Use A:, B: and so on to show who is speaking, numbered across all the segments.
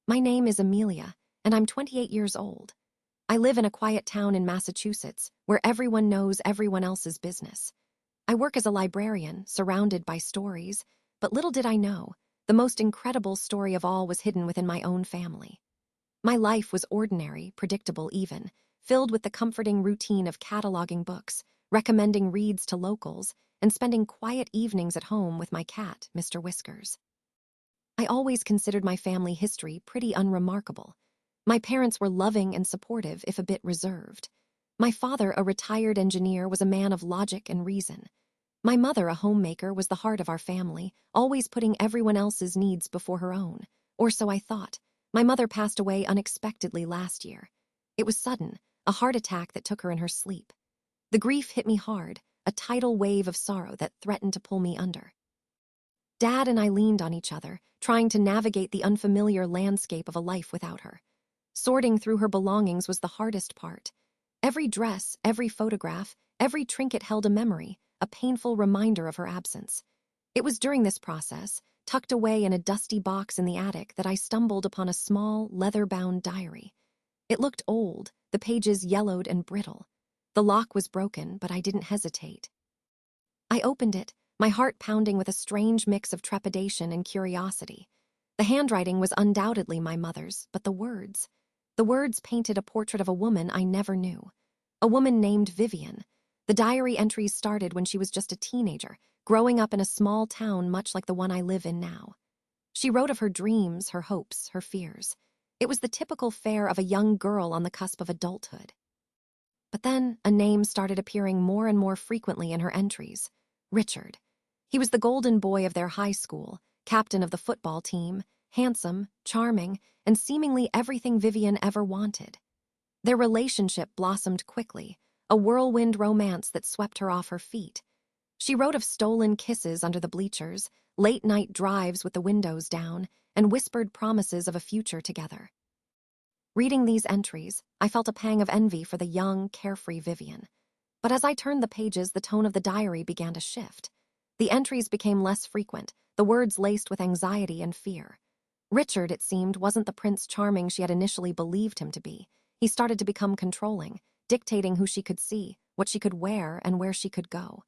A: My name is Amelia, and I'm 28 years old. I live in a quiet town in Massachusetts where everyone knows everyone else's business. I work as a librarian, surrounded by stories, but little did I know, the most incredible story of all was hidden within my own family. My life was ordinary, predictable even, filled with the comforting routine of cataloging books, recommending reads to locals, and spending quiet evenings at home with my cat, Mr. Whiskers. I always considered my family history pretty unremarkable. My parents were loving and supportive, if a bit reserved. My father, a retired engineer, was a man of logic and reason. My mother, a homemaker, was the heart of our family, always putting everyone else's needs before her own. Or so I thought. My mother passed away unexpectedly last year. It was sudden, a heart attack that took her in her sleep. The grief hit me hard, a tidal wave of sorrow that threatened to pull me under. Dad and I leaned on each other, trying to navigate the unfamiliar landscape of a life without her. Sorting through her belongings was the hardest part. Every dress, every photograph, every trinket held a memory, a painful reminder of her absence. It was during this process, tucked away in a dusty box in the attic, that I stumbled upon a small, leather-bound diary. It looked old, the pages yellowed and brittle. The lock was broken, but I didn't hesitate. I opened it, my heart pounding with a strange mix of trepidation and curiosity. The handwriting was undoubtedly my mother's, but the words painted a portrait of a woman I never knew. A woman named Vivian. The diary entries started when she was just a teenager, growing up in a small town much like the one I live in now. She wrote of her dreams, her hopes, her fears. It was the typical fare of a young girl on the cusp of adulthood. But then a name started appearing more and more frequently in her entries. Richard. He was the golden boy of their high school, captain of the football team, handsome, charming, and seemingly everything Vivian ever wanted. Their relationship blossomed quickly, a whirlwind romance that swept her off her feet. She wrote of stolen kisses under the bleachers, late-night drives with the windows down, and whispered promises of a future together. Reading these entries, I felt a pang of envy for the young, carefree Vivian. But as I turned the pages, the tone of the diary began to shift. The entries became less frequent, the words laced with anxiety and fear. Richard, it seemed, wasn't the Prince Charming she had initially believed him to be. He started to become controlling, dictating who she could see, what she could wear, and where she could go.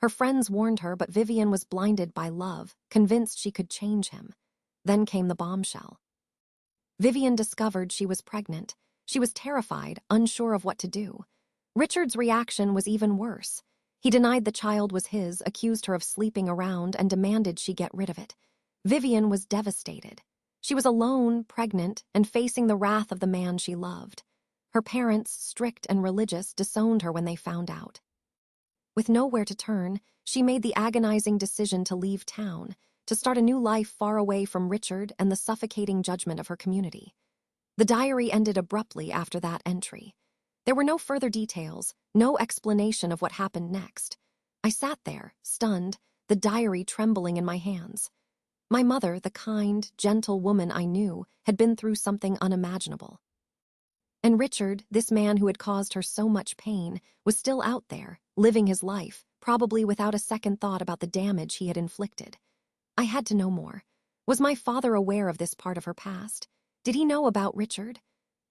A: Her friends warned her, but Vivian was blinded by love, convinced she could change him. Then came the bombshell. Vivian discovered she was pregnant. She was terrified, unsure of what to do. Richard's reaction was even worse. He denied the child was his, accused her of sleeping around, and demanded she get rid of it. Vivian was devastated. She was alone, pregnant, and facing the wrath of the man she loved. Her parents, strict and religious, disowned her when they found out. With nowhere to turn, she made the agonizing decision to leave town, to start a new life far away from Richard and the suffocating judgment of her community. The diary ended abruptly after that entry. There were no further details, no explanation of what happened next. I sat there, stunned, the diary trembling in my hands. My mother, the kind, gentle woman I knew, had been through something unimaginable. And Richard, this man who had caused her so much pain, was still out there, living his life, probably without a second thought about the damage he had inflicted. I had to know more. Was my father aware of this part of her past? Did he know about Richard?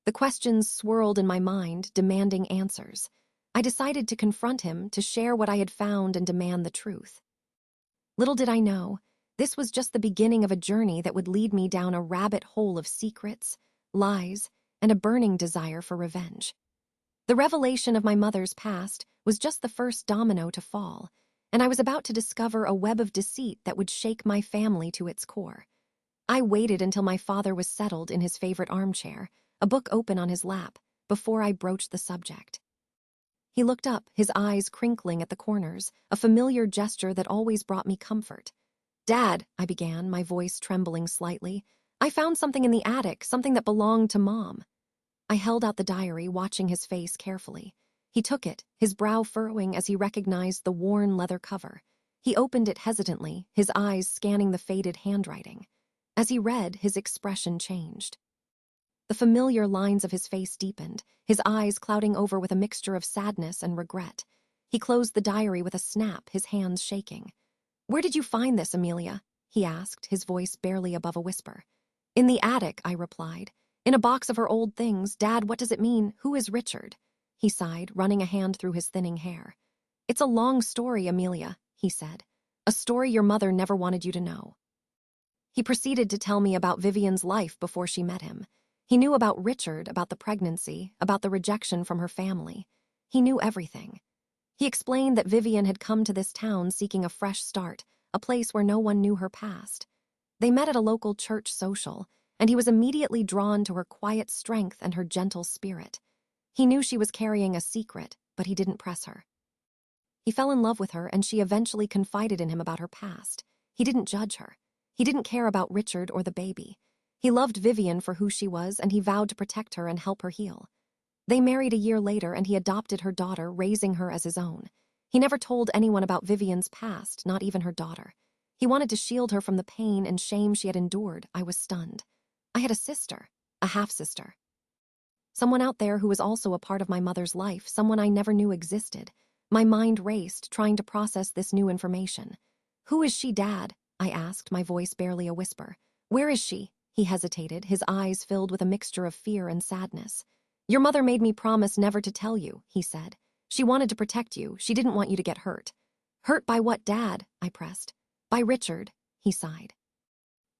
A: The questions swirled in my mind, demanding answers. I decided to confront him, to share what I had found and demand the truth. Little did I know, this was just the beginning of a journey that would lead me down a rabbit hole of secrets, lies, and a burning desire for revenge. The revelation of my mother's past was just the first domino to fall, and I was about to discover a web of deceit that would shake my family to its core. I waited until my father was settled in his favorite armchair, a book open on his lap, before I broached the subject. He looked up, his eyes crinkling at the corners, a familiar gesture that always brought me comfort. "Dad," I began, my voice trembling slightly, "I found something in the attic, something that belonged to Mom." I held out the diary, watching his face carefully. He took it, his brow furrowing as he recognized the worn leather cover. He opened it hesitantly, his eyes scanning the faded handwriting. As he read, his expression changed. The familiar lines of his face deepened, his eyes clouding over with a mixture of sadness and regret. He closed the diary with a snap, his hands shaking. "Where did you find this, Amelia?" he asked, his voice barely above a whisper. In the attic, I replied. In a box of her old things. Dad, what does it mean? Who is Richard? He sighed, running a hand through his thinning hair. It's a long story, Amelia, he said. A story your mother never wanted you to know. He proceeded to tell me about Vivian's life before she met him. He knew about Richard, about the pregnancy, about the rejection from her family. He knew everything. He explained that Vivian had come to this town seeking a fresh start, a place where no one knew her past. They met at a local church social, and he was immediately drawn to her quiet strength and her gentle spirit. He knew she was carrying a secret, but he didn't press her. He fell in love with her, and she eventually confided in him about her past. He didn't judge her. He didn't care about Richard or the baby. He loved Vivian for who she was, and he vowed to protect her and help her heal. They married a year later, and he adopted her daughter, raising her as his own. He never told anyone about Vivian's past, not even her daughter. He wanted to shield her from the pain and shame she had endured. I was stunned. I had a sister, a half-sister. Someone out there who was also a part of my mother's life, someone I never knew existed. My mind raced, trying to process this new information. Who is she, Dad? I asked, my voice barely a whisper. Where is she? He hesitated, his eyes filled with a mixture of fear and sadness. Your mother made me promise never to tell you, he said. She wanted to protect you. She didn't want you to get hurt. Hurt by what, Dad? I pressed. By Richard, he sighed.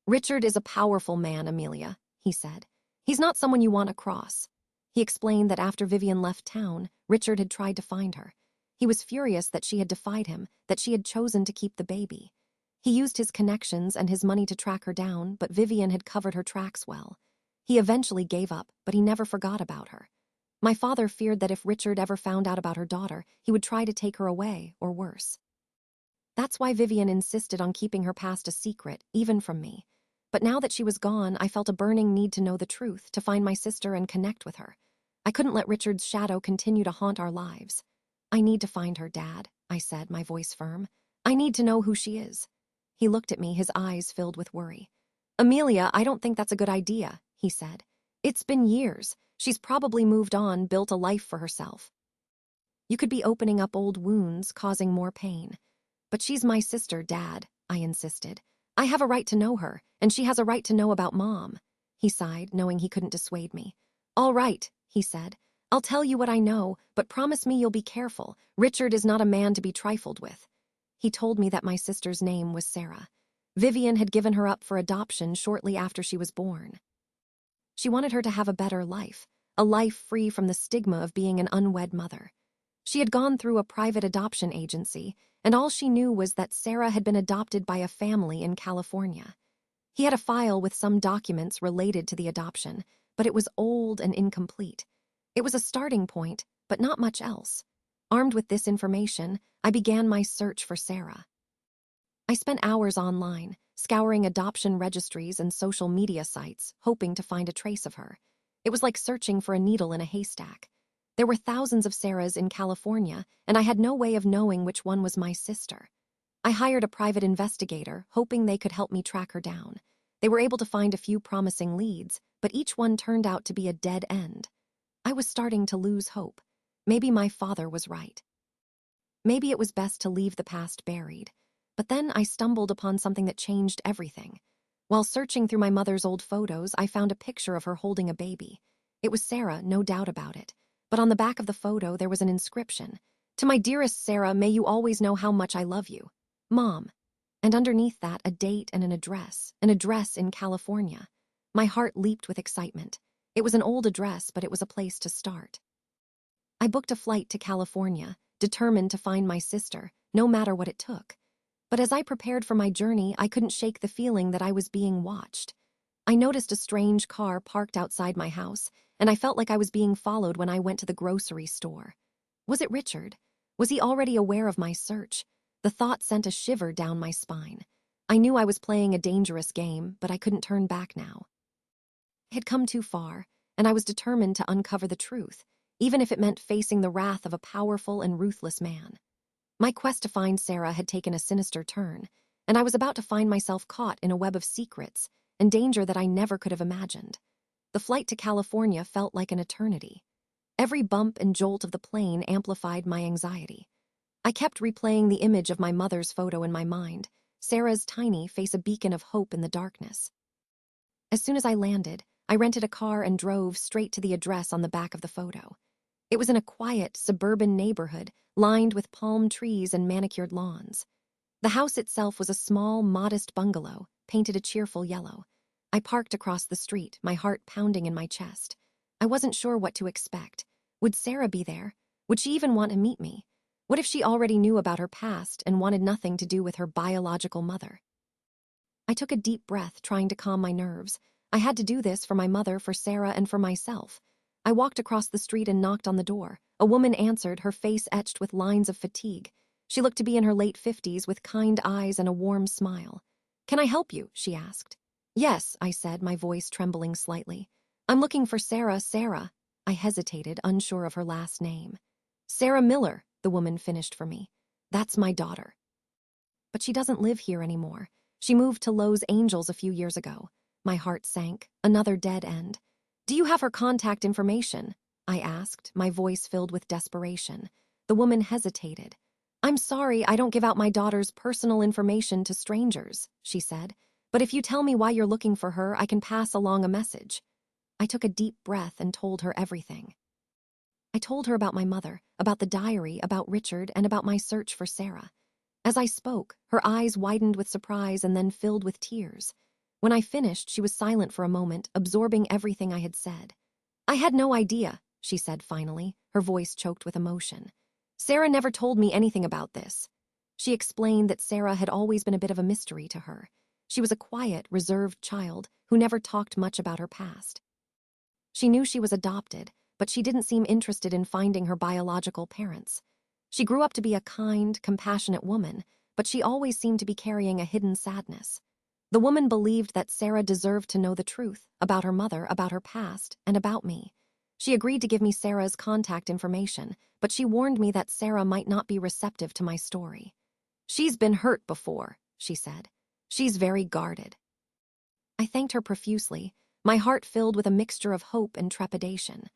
A: Richard is a powerful man, Amelia, he said. He's not someone you want across. He explained that after Vivian left town, Richard had tried to find her. He was furious that she had defied him, that she had chosen to keep the baby. He used his connections and his money to track her down, but Vivian had covered her tracks well. He eventually gave up, but he never forgot about her. My father feared that if Richard ever found out about her daughter, he would try to take her away, or worse. That's why Vivian insisted on keeping her past a secret, even from me. But now that she was gone, I felt a burning need to know the truth, to find my sister and connect with her. I couldn't let Richard's shadow continue to haunt our lives. I need to find her, Dad, I said, my voice firm. I need to know who she is. He looked at me, his eyes filled with worry. Amelia, I don't think that's a good idea, he said. It's been years. She's probably moved on, built a life for herself. You could be opening up old wounds, causing more pain. But she's my sister, Dad, I insisted. I have a right to know her, and she has a right to know about Mom. He sighed, knowing he couldn't dissuade me. All right, he said. I'll tell you what I know, but promise me you'll be careful. Richard is not a man to be trifled with. He told me that my sister's name was Sarah. Vivian had given her up for adoption shortly after she was born. She wanted her to have a better life, a life free from the stigma of being an unwed mother. She had gone through a private adoption agency, and all she knew was that Sarah had been adopted by a family in California. He had a file with some documents related to the adoption, but it was old and incomplete. It was a starting point, but not much else. Armed with this information, I began my search for Sarah. I spent hours online, scouring adoption registries and social media sites, hoping to find a trace of her. It was like searching for a needle in a haystack. There were thousands of Sarahs in California, and I had no way of knowing which one was my sister. I hired a private investigator, hoping they could help me track her down. They were able to find a few promising leads, but each one turned out to be a dead end. I was starting to lose hope. Maybe my father was right. Maybe it was best to leave the past buried. But then I stumbled upon something that changed everything. While searching through my mother's old photos, I found a picture of her holding a baby. It was Sarah, no doubt about it. But on the back of the photo, there was an inscription. To my dearest Sarah, may you always know how much I love you. Mom. And underneath that, a date and an address in California. My heart leaped with excitement. It was an old address, but it was a place to start. I booked a flight to California, determined to find my sister, no matter what it took. But as I prepared for my journey, I couldn't shake the feeling that I was being watched. I noticed a strange car parked outside my house, and I felt like I was being followed when I went to the grocery store. Was it Richard? Was he already aware of my search? The thought sent a shiver down my spine. I knew I was playing a dangerous game, but I couldn't turn back now. I had come too far, and I was determined to uncover the truth, even if it meant facing the wrath of a powerful and ruthless man. My quest to find Sarah had taken a sinister turn, and I was about to find myself caught in a web of secrets and danger that I never could have imagined. The flight to California felt like an eternity. Every bump and jolt of the plane amplified my anxiety. I kept replaying the image of my mother's photo in my mind, Sarah's tiny face a beacon of hope in the darkness. As soon as I landed, I rented a car and drove straight to the address on the back of the photo. It was in a quiet, suburban neighborhood lined with palm trees and manicured lawns. The house itself was a small, modest bungalow, painted a cheerful yellow. I parked across the street, my heart pounding in my chest. I wasn't sure what to expect. Would Sarah be there? Would she even want to meet me? What if she already knew about her past and wanted nothing to do with her biological mother? I took a deep breath, trying to calm my nerves. I had to do this for my mother, for Sarah, and for myself. I walked across the street and knocked on the door. A woman answered, her face etched with lines of fatigue. She looked to be in her late 50s with kind eyes and a warm smile. "Can I help you?" she asked. "Yes," I said, my voice trembling slightly. "I'm looking for Sarah." I hesitated, unsure of her last name. "Sarah Miller," the woman finished for me. "That's my daughter. But she doesn't live here anymore. She moved to Los Angeles a few years ago." My heart sank. Another dead end. "Do you have her contact information?" I asked, my voice filled with desperation. The woman hesitated. "I'm sorry, I don't give out my daughter's personal information to strangers," she said. "But if you tell me why you're looking for her, I can pass along a message." I took a deep breath and told her everything. I told her about my mother, about the diary, about Richard, and about my search for Sarah. As I spoke, her eyes widened with surprise and then filled with tears. When I finished, she was silent for a moment, absorbing everything I had said. "I had no idea," she said finally, her voice choked with emotion. "Sarah never told me anything about this." She explained that Sarah had always been a bit of a mystery to her. She was a quiet, reserved child who never talked much about her past. She knew she was adopted, but she didn't seem interested in finding her biological parents. She grew up to be a kind, compassionate woman, but she always seemed to be carrying a hidden sadness. The woman believed that Sarah deserved to know the truth about her mother, about her past, and about me. She agreed to give me Sarah's contact information, but she warned me that Sarah might not be receptive to my story. "She's been hurt before," she said. "She's very guarded." I thanked her profusely, my heart filled with a mixture of hope and trepidation.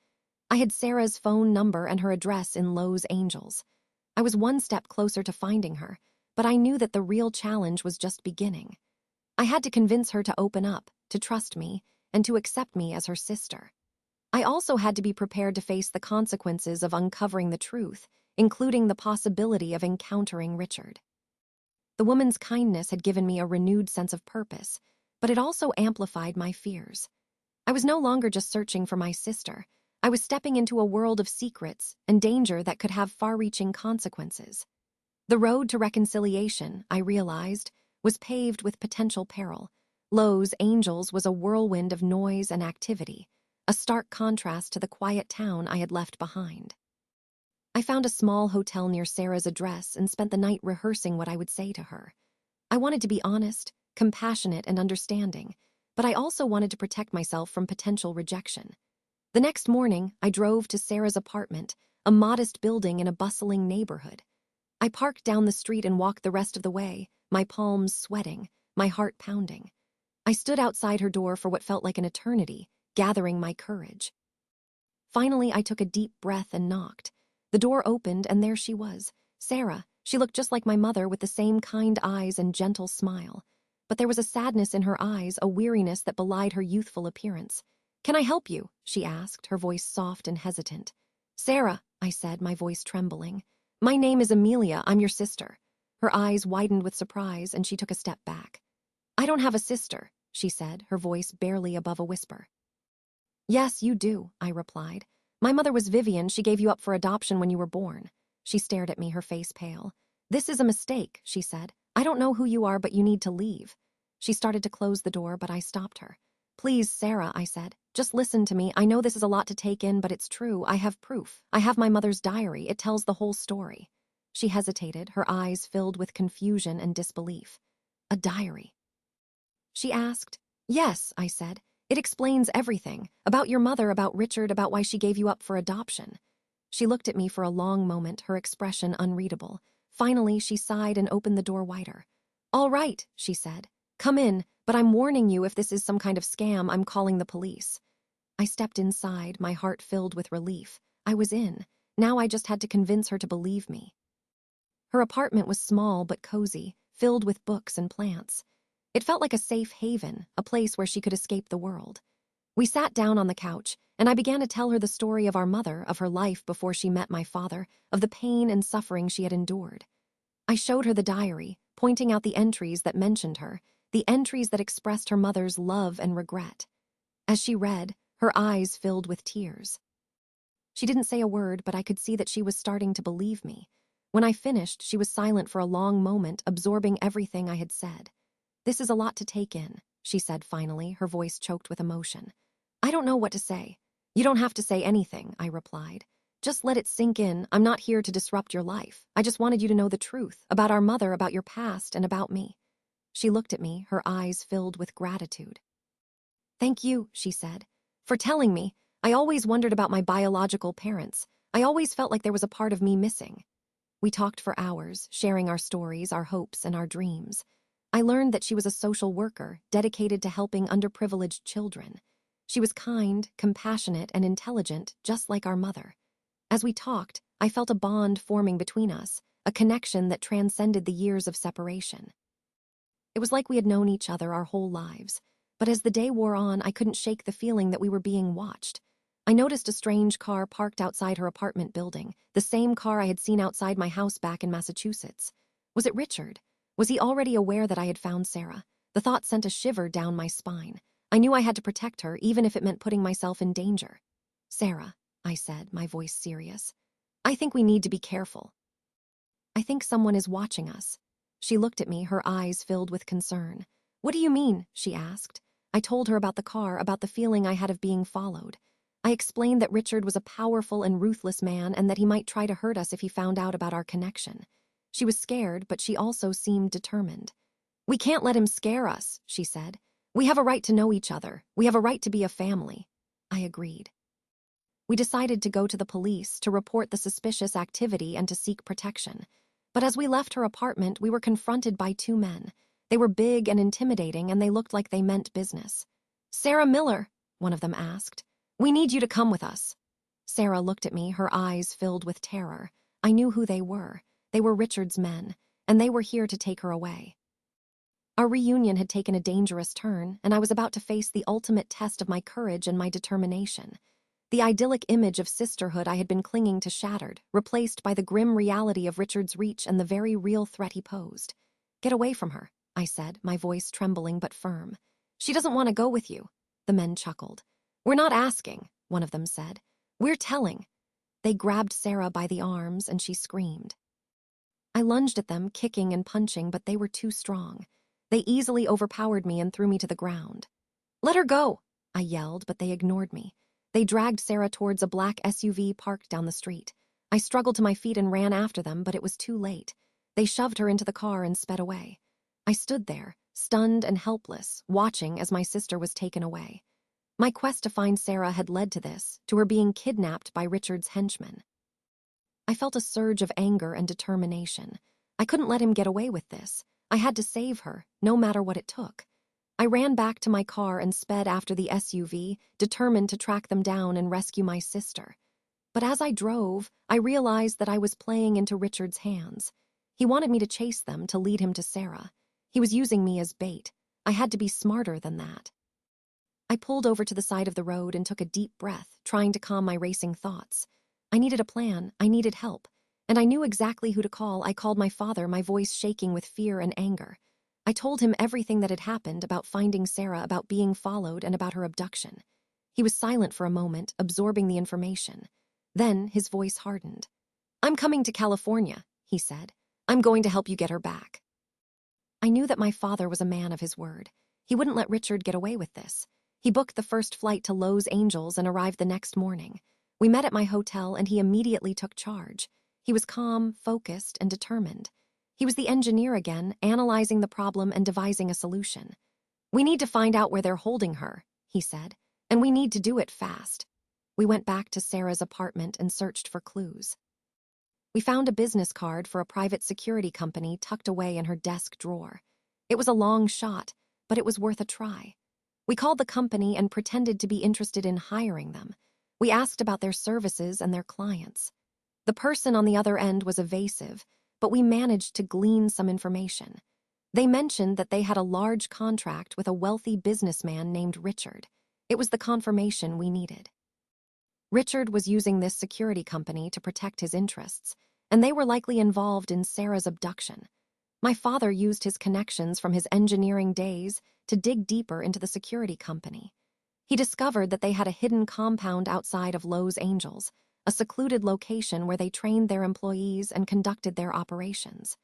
A: I had Sarah's phone number and her address in Los Angeles. I was one step closer to finding her, but I knew that the real challenge was just beginning. I had to convince her to open up, to trust me, and to accept me as her sister. I also had to be prepared to face the consequences of uncovering the truth, including the possibility of encountering Richard. The woman's kindness had given me a renewed sense of purpose, but it also amplified my fears. I was no longer just searching for my sister. I was stepping into a world of secrets and danger that could have far-reaching consequences. The road to reconciliation, I realized, was paved with potential peril. Los Angeles was a whirlwind of noise and activity, a stark contrast to the quiet town I had left behind. I found a small hotel near Sarah's address and spent the night rehearsing what I would say to her. I wanted to be honest, compassionate, and understanding, but I also wanted to protect myself from potential rejection. The next morning, I drove to Sarah's apartment, a modest building in a bustling neighborhood. I parked down the street and walked the rest of the way, my palms sweating, my heart pounding. I stood outside her door for what felt like an eternity, gathering my courage. Finally, I took a deep breath and knocked. The door opened, and there she was, Sarah. She looked just like my mother, with the same kind eyes and gentle smile. But there was a sadness in her eyes, a weariness that belied her youthful appearance. "Can I help you?" she asked, her voice soft and hesitant. "Sarah," I said, my voice trembling. "My name is Amelia. I'm your sister." Her eyes widened with surprise, and she took a step back. "I don't have a sister," she said, her voice barely above a whisper. "Yes, you do," I replied. "My mother was Vivian. She gave you up for adoption when you were born." She stared at me, her face pale. "This is a mistake," she said. "I don't know who you are, but you need to leave." She started to close the door, but I stopped her. "Please, Sarah," I said. "Just listen to me. I know this is a lot to take in, but it's true. I have proof. I have my mother's diary. It tells the whole story." She hesitated, her eyes filled with confusion and disbelief. "A diary?" she asked. "Yes," I said. "It explains everything. About your mother, about Richard, about why she gave you up for adoption." She looked at me for a long moment, her expression unreadable. Finally, she sighed and opened the door wider. "All right," she said. "Come in, but I'm warning you, if this is some kind of scam, I'm calling the police." I stepped inside, my heart filled with relief. I was in. Now I just had to convince her to believe me. Her apartment was small but cozy, filled with books and plants. It felt like a safe haven, a place where she could escape the world. We sat down on the couch, and I began to tell her the story of our mother, of her life before she met my father, of the pain and suffering she had endured. I showed her the diary, pointing out the entries that mentioned her, the entries that expressed her mother's love and regret. As she read, her eyes filled with tears. She didn't say a word, but I could see that she was starting to believe me. When I finished, she was silent for a long moment, absorbing everything I had said. "This is a lot to take in," she said finally, her voice choked with emotion. "I don't know what to say." "You don't have to say anything," I replied. "Just let it sink in. I'm not here to disrupt your life. I just wanted you to know the truth, about our mother, about your past, and about me." She looked at me, her eyes filled with gratitude. "Thank you," she said, "for telling me. I always wondered about my biological parents. I always felt like there was a part of me missing." We talked for hours, sharing our stories, our hopes, and our dreams. I learned that she was a social worker, dedicated to helping underprivileged children. She was kind, compassionate, and intelligent, just like our mother. As we talked, I felt a bond forming between us, a connection that transcended the years of separation. It was like we had known each other our whole lives. But as the day wore on, I couldn't shake the feeling that we were being watched. I noticed a strange car parked outside her apartment building, the same car I had seen outside my house back in Massachusetts. Was it Richard? Was he already aware that I had found Sarah? The thought sent a shiver down my spine. I knew I had to protect her, even if it meant putting myself in danger. "Sarah," I said, my voice serious, "I think we need to be careful. I think someone is watching us." She looked at me, her eyes filled with concern. "What do you mean?" she asked. I told her about the car, about the feeling I had of being followed. I explained that Richard was a powerful and ruthless man and that he might try to hurt us if he found out about our connection. She was scared, but she also seemed determined. "We can't let him scare us," she said. "We have a right to know each other. We have a right to be a family." I agreed. We decided to go to the police to report the suspicious activity and to seek protection. But as we left her apartment, we were confronted by two men. They were big and intimidating, and they looked like they meant business. "Sarah Miller," one of them asked. "We need you to come with us." Sarah looked at me, her eyes filled with terror. I knew who they were. They were Richard's men, and they were here to take her away. Our reunion had taken a dangerous turn, and I was about to face the ultimate test of my courage and my determination. The idyllic image of sisterhood I had been clinging to shattered, replaced by the grim reality of Richard's reach and the very real threat he posed. "Get away from her," I said, my voice trembling but firm. "She doesn't want to go with you." The men chuckled. "We're not asking," one of them said. "We're telling." They grabbed Sarah by the arms, and she screamed. I lunged at them, kicking and punching, but they were too strong. They easily overpowered me and threw me to the ground. "Let her go," I yelled, but they ignored me. They dragged Sarah towards a black SUV parked down the street. I struggled to my feet and ran after them, but it was too late. They shoved her into the car and sped away. I stood there, stunned and helpless, watching as my sister was taken away. My quest to find Sarah had led to this, to her being kidnapped by Richard's henchmen. I felt a surge of anger and determination. I couldn't let him get away with this. I had to save her, no matter what it took. I ran back to my car and sped after the SUV, determined to track them down and rescue my sister. But as I drove, I realized that I was playing into Richard's hands. He wanted me to chase them, to lead him to Sarah. He was using me as bait. I had to be smarter than that. I pulled over to the side of the road and took a deep breath, trying to calm my racing thoughts. I needed a plan, I needed help, and I knew exactly who to call. I called my father, my voice shaking with fear and anger. I told him everything that had happened, about finding Sarah, about being followed, and about her abduction. He was silent for a moment, absorbing the information. Then his voice hardened. "I'm coming to California," he said. "I'm going to help you get her back." I knew that my father was a man of his word. He wouldn't let Richard get away with this. He booked the first flight to Los Angeles and arrived the next morning. We met at my hotel, and he immediately took charge. He was calm, focused, and determined. He was the engineer again, analyzing the problem and devising a solution. "We need to find out where they're holding her," he said, "and we need to do it fast." We went back to Sarah's apartment and searched for clues. We found a business card for a private security company tucked away in her desk drawer. It was a long shot, but it was worth a try. We called the company and pretended to be interested in hiring them. We asked about their services and their clients. The person on the other end was evasive, but we managed to glean some information. They mentioned that they had a large contract with a wealthy businessman named Richard. It was the confirmation we needed. Richard was using this security company to protect his interests, and they were likely involved in Sarah's abduction. My father used his connections from his engineering days to dig deeper into the security company. He discovered that they had a hidden compound outside of Los Angeles, a secluded location where they trained their employees and conducted their operations.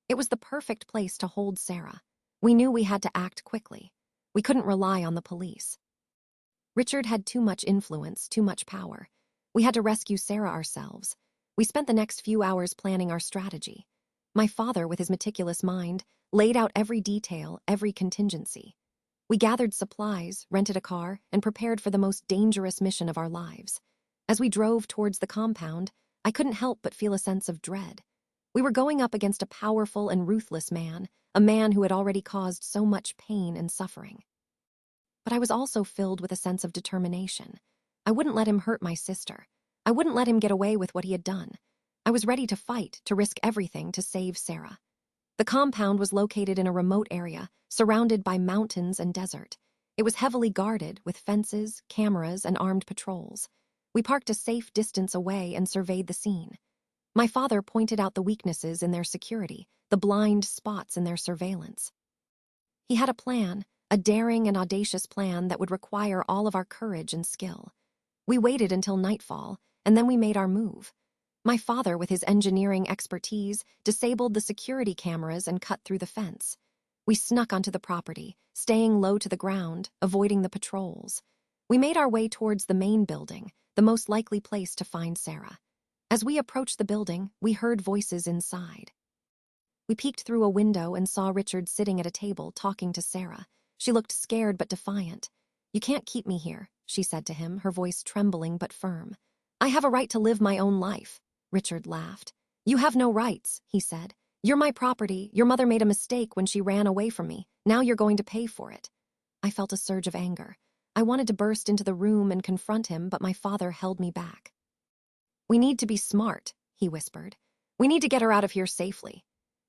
A: It was the perfect place to hold Sarah. We knew we had to act quickly. We couldn't rely on the police. Richard had too much influence, too much power. We had to rescue Sarah ourselves. We spent the next few hours planning our strategy. My father, with his meticulous mind, laid out every detail, every contingency. We gathered supplies, rented a car, and prepared for the most dangerous mission of our lives. As we drove towards the compound, I couldn't help but feel a sense of dread. We were going up against a powerful and ruthless man, a man who had already caused so much pain and suffering. But I was also filled with a sense of determination. I wouldn't let him hurt my sister. I wouldn't let him get away with what he had done. I was ready to fight, to risk everything to save Sarah. The compound was located in a remote area, surrounded by mountains and desert. It was heavily guarded, with fences, cameras, and armed patrols. We parked a safe distance away and surveyed the scene. My father pointed out the weaknesses in their security, the blind spots in their surveillance. He had a plan, a daring and audacious plan that would require all of our courage and skill. We waited until nightfall, and then we made our move. My father, with his engineering expertise, disabled the security cameras and cut through the fence. We snuck onto the property, staying low to the ground, avoiding the patrols. We made our way towards the main building, the most likely place to find Sarah. As we approached the building, we heard voices inside. We peeked through a window and saw Richard sitting at a table talking to Sarah. She looked scared but defiant. "You can't keep me here," she said to him, her voice trembling but firm. "I have a right to live my own life." Richard laughed. "You have no rights," he said. "You're my property. Your mother made a mistake when she ran away from me. Now you're going to pay for it." I felt a surge of anger. I wanted to burst into the room and confront him, but my father held me back. "We need to be smart," he whispered. "We need to get her out of here safely."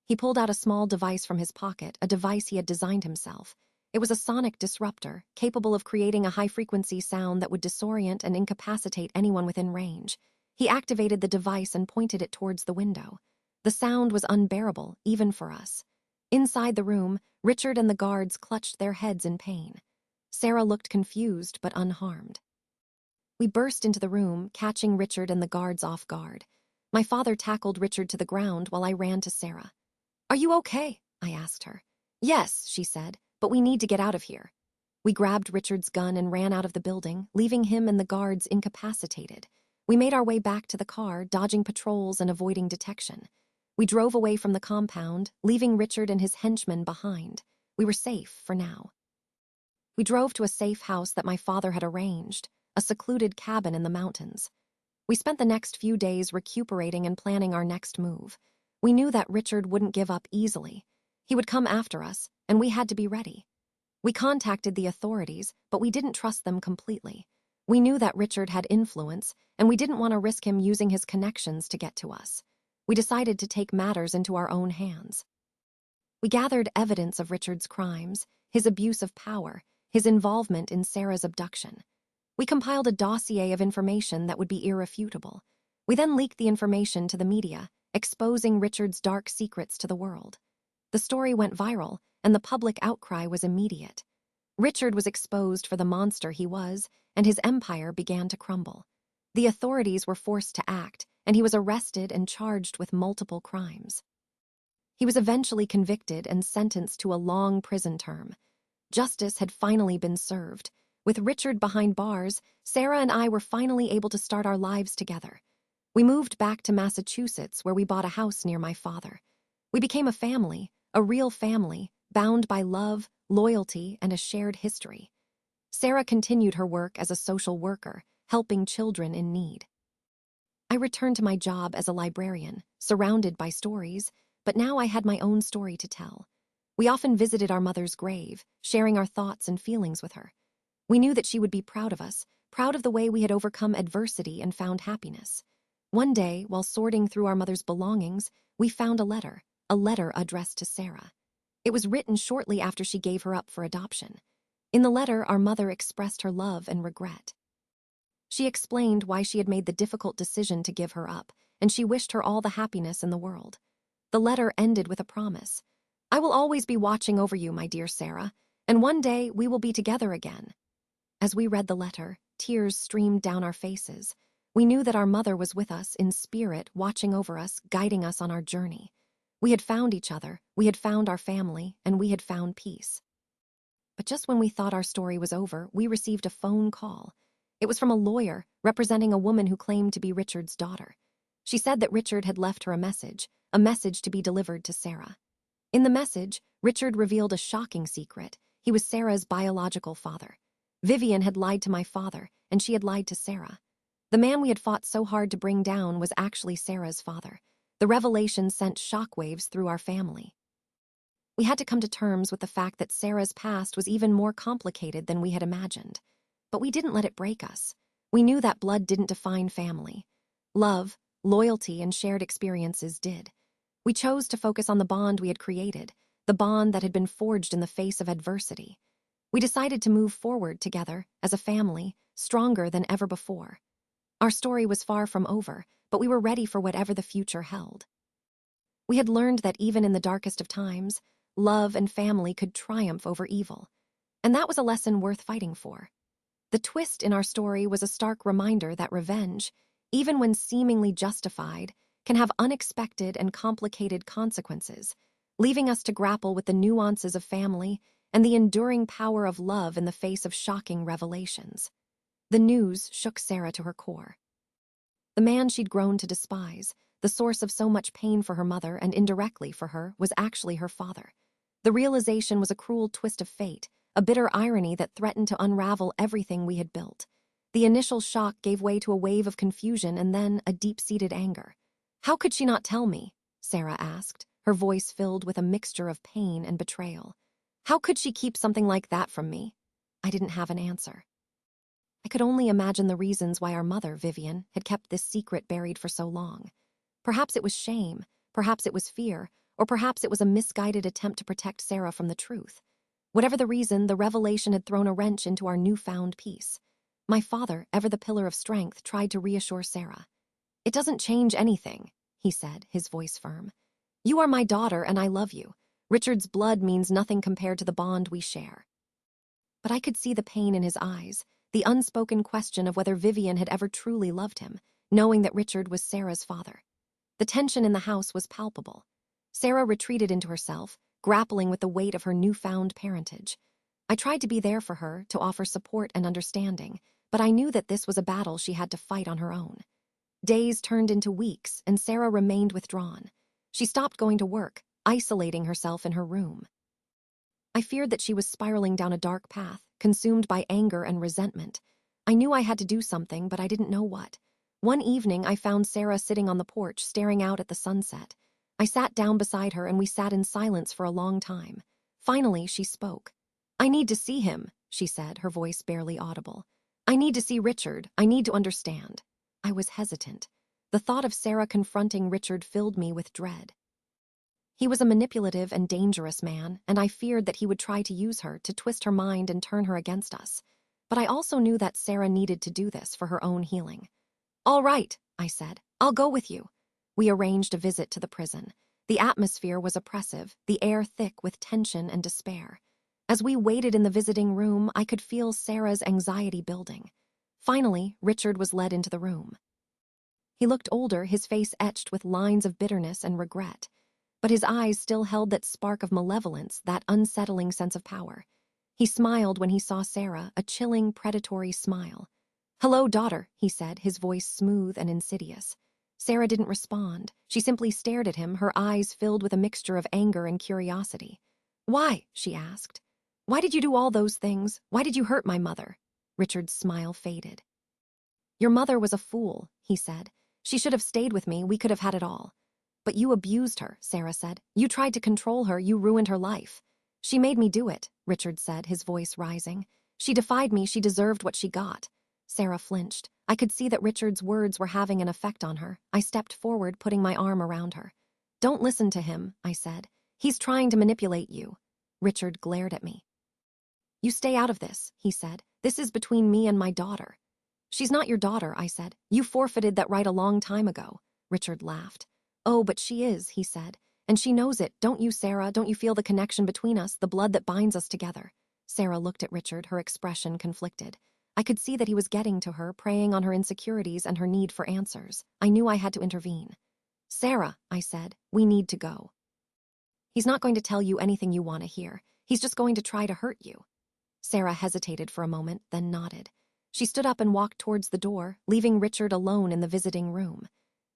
A: He pulled out a small device from his pocket, a device he had designed himself. It was a sonic disruptor, capable of creating a high-frequency sound that would disorient and incapacitate anyone within range. He activated the device and pointed it towards the window. The sound was unbearable, even for us. Inside the room, Richard and the guards clutched their heads in pain. Sarah looked confused but unharmed. We burst into the room, catching Richard and the guards off guard. My father tackled Richard to the ground while I ran to Sarah. "Are you okay?" I asked her. "Yes," she said, "but we need to get out of here." We grabbed Richard's gun and ran out of the building, leaving him and the guards incapacitated. We made our way back to the car, dodging patrols and avoiding detection. We drove away from the compound, leaving Richard and his henchmen behind. We were safe for now. We drove to a safe house that my father had arranged, a secluded cabin in the mountains. We spent the next few days recuperating and planning our next move. We knew that Richard wouldn't give up easily. He would come after us, and we had to be ready. We contacted the authorities, but we didn't trust them completely. We knew that Richard had influence, and we didn't want to risk him using his connections to get to us. We decided to take matters into our own hands. We gathered evidence of Richard's crimes, his abuse of power, his involvement in Sarah's abduction. We compiled a dossier of information that would be irrefutable. We then leaked the information to the media, exposing Richard's dark secrets to the world. The story went viral, and the public outcry was immediate. Richard was exposed for the monster he was, and his empire began to crumble. The authorities were forced to act, and he was arrested and charged with multiple crimes. He was eventually convicted and sentenced to a long prison term. Justice had finally been served. With Richard behind bars, Sarah and I were finally able to start our lives together. We moved back to Massachusetts, where we bought a house near my father. We became a family, a real family, bound by love, loyalty, and a shared history. Sarah continued her work as a social worker, helping children in need. I returned to my job as a librarian, surrounded by stories, but now I had my own story to tell. We often visited our mother's grave, sharing our thoughts and feelings with her. We knew that she would be proud of us, proud of the way we had overcome adversity and found happiness. One day, while sorting through our mother's belongings, we found a letter addressed to Sarah. It was written shortly after she gave her up for adoption. In the letter, our mother expressed her love and regret. She explained why she had made the difficult decision to give her up, and she wished her all the happiness in the world. The letter ended with a promise. "I will always be watching over you, my dear Sarah, and one day we will be together again." As we read the letter, tears streamed down our faces. We knew that our mother was with us in spirit, watching over us, guiding us on our journey. We had found each other, we had found our family, and we had found peace. But just when we thought our story was over, we received a phone call. It was from a lawyer representing a woman who claimed to be Richard's daughter. She said that Richard had left her a message to be delivered to Sarah. In the message, Richard revealed a shocking secret. He was Sarah's biological father. Vivian had lied to my father, and she had lied to Sarah. The man we had fought so hard to bring down was actually Sarah's father. The revelation sent shockwaves through our family. We had to come to terms with the fact that Sarah's past was even more complicated than we had imagined. But we didn't let it break us. We knew that blood didn't define family. Love, loyalty, and shared experiences did. We chose to focus on the bond we had created, the bond that had been forged in the face of adversity. We decided to move forward together, as a family, stronger than ever before. Our story was far from over, but we were ready for whatever the future held. We had learned that even in the darkest of times, love and family could triumph over evil. And that was a lesson worth fighting for. The twist in our story was a stark reminder that revenge, even when seemingly justified, can have unexpected and complicated consequences, leaving us to grapple with the nuances of family and the enduring power of love in the face of shocking revelations. The news shook Sarah to her core. The man she'd grown to despise, the source of so much pain for her mother and indirectly for her, was actually her father. The realization was a cruel twist of fate, a bitter irony that threatened to unravel everything we had built. The initial shock gave way to a wave of confusion and then a deep-seated anger. "How could she not tell me?" Sarah asked, her voice filled with a mixture of pain and betrayal. "How could she keep something like that from me?" I didn't have an answer. I could only imagine the reasons why our mother, Vivian, had kept this secret buried for so long. Perhaps it was shame, perhaps it was fear, or perhaps it was a misguided attempt to protect Sarah from the truth. Whatever the reason, the revelation had thrown a wrench into our newfound peace. My father, ever the pillar of strength, tried to reassure Sarah. "It doesn't change anything," he said, his voice firm. "You are my daughter and I love you. Richard's blood means nothing compared to the bond we share." But I could see the pain in his eyes, the unspoken question of whether Vivian had ever truly loved him, knowing that Richard was Sarah's father. The tension in the house was palpable. Sarah retreated into herself, grappling with the weight of her newfound parentage. I tried to be there for her, to offer support and understanding, but I knew that this was a battle she had to fight on her own. Days turned into weeks, and Sarah remained withdrawn. She stopped going to work, isolating herself in her room. I feared that she was spiraling down a dark path, consumed by anger and resentment. I knew I had to do something, but I didn't know what. One evening, I found Sarah sitting on the porch, staring out at the sunset. I sat down beside her and we sat in silence for a long time. Finally, she spoke. "I need to see him," she said, her voice barely audible. "I need to see Richard. I need to understand." I was hesitant. The thought of Sarah confronting Richard filled me with dread. He was a manipulative and dangerous man, and I feared that he would try to use her, to twist her mind and turn her against us. But I also knew that Sarah needed to do this for her own healing. "All right," I said. "I'll go with you." We arranged a visit to the prison. The atmosphere was oppressive, the air thick with tension and despair. As we waited in the visiting room, I could feel Sarah's anxiety building. Finally, Richard was led into the room. He looked older, his face etched with lines of bitterness and regret. But his eyes still held that spark of malevolence, that unsettling sense of power. He smiled when he saw Sarah, a chilling, predatory smile. "Hello, daughter," he said, his voice smooth and insidious. Sarah didn't respond. She simply stared at him, her eyes filled with a mixture of anger and curiosity. "Why?" she asked. "Why did you do all those things? Why did you hurt my mother?" Richard's smile faded. "Your mother was a fool," he said. "She should have stayed with me. We could have had it all." "But you abused her," Sarah said. "You tried to control her. You ruined her life." "She made me do it," Richard said, his voice rising. "She defied me. She deserved what she got." Sarah flinched. I could see that Richard's words were having an effect on her. I stepped forward, putting my arm around her. "Don't listen to him," I said. He's trying to manipulate you. Richard glared at me. You stay out of this, he said. This is between me and my daughter. She's not your daughter, I said. You forfeited that right a long time ago. Richard laughed. Oh, but she is, he said. And she knows it. Don't you, Sarah? Don't you feel the connection between us, the blood that binds us together? Sarah looked at Richard, her expression conflicted. I could see that he was getting to her, preying on her insecurities and her need for answers. I knew I had to intervene. Sarah, I said, we need to go. He's not going to tell you anything you want to hear. He's just going to try to hurt you. Sarah hesitated for a moment, then nodded. She stood up and walked towards the door, leaving Richard alone in the visiting room.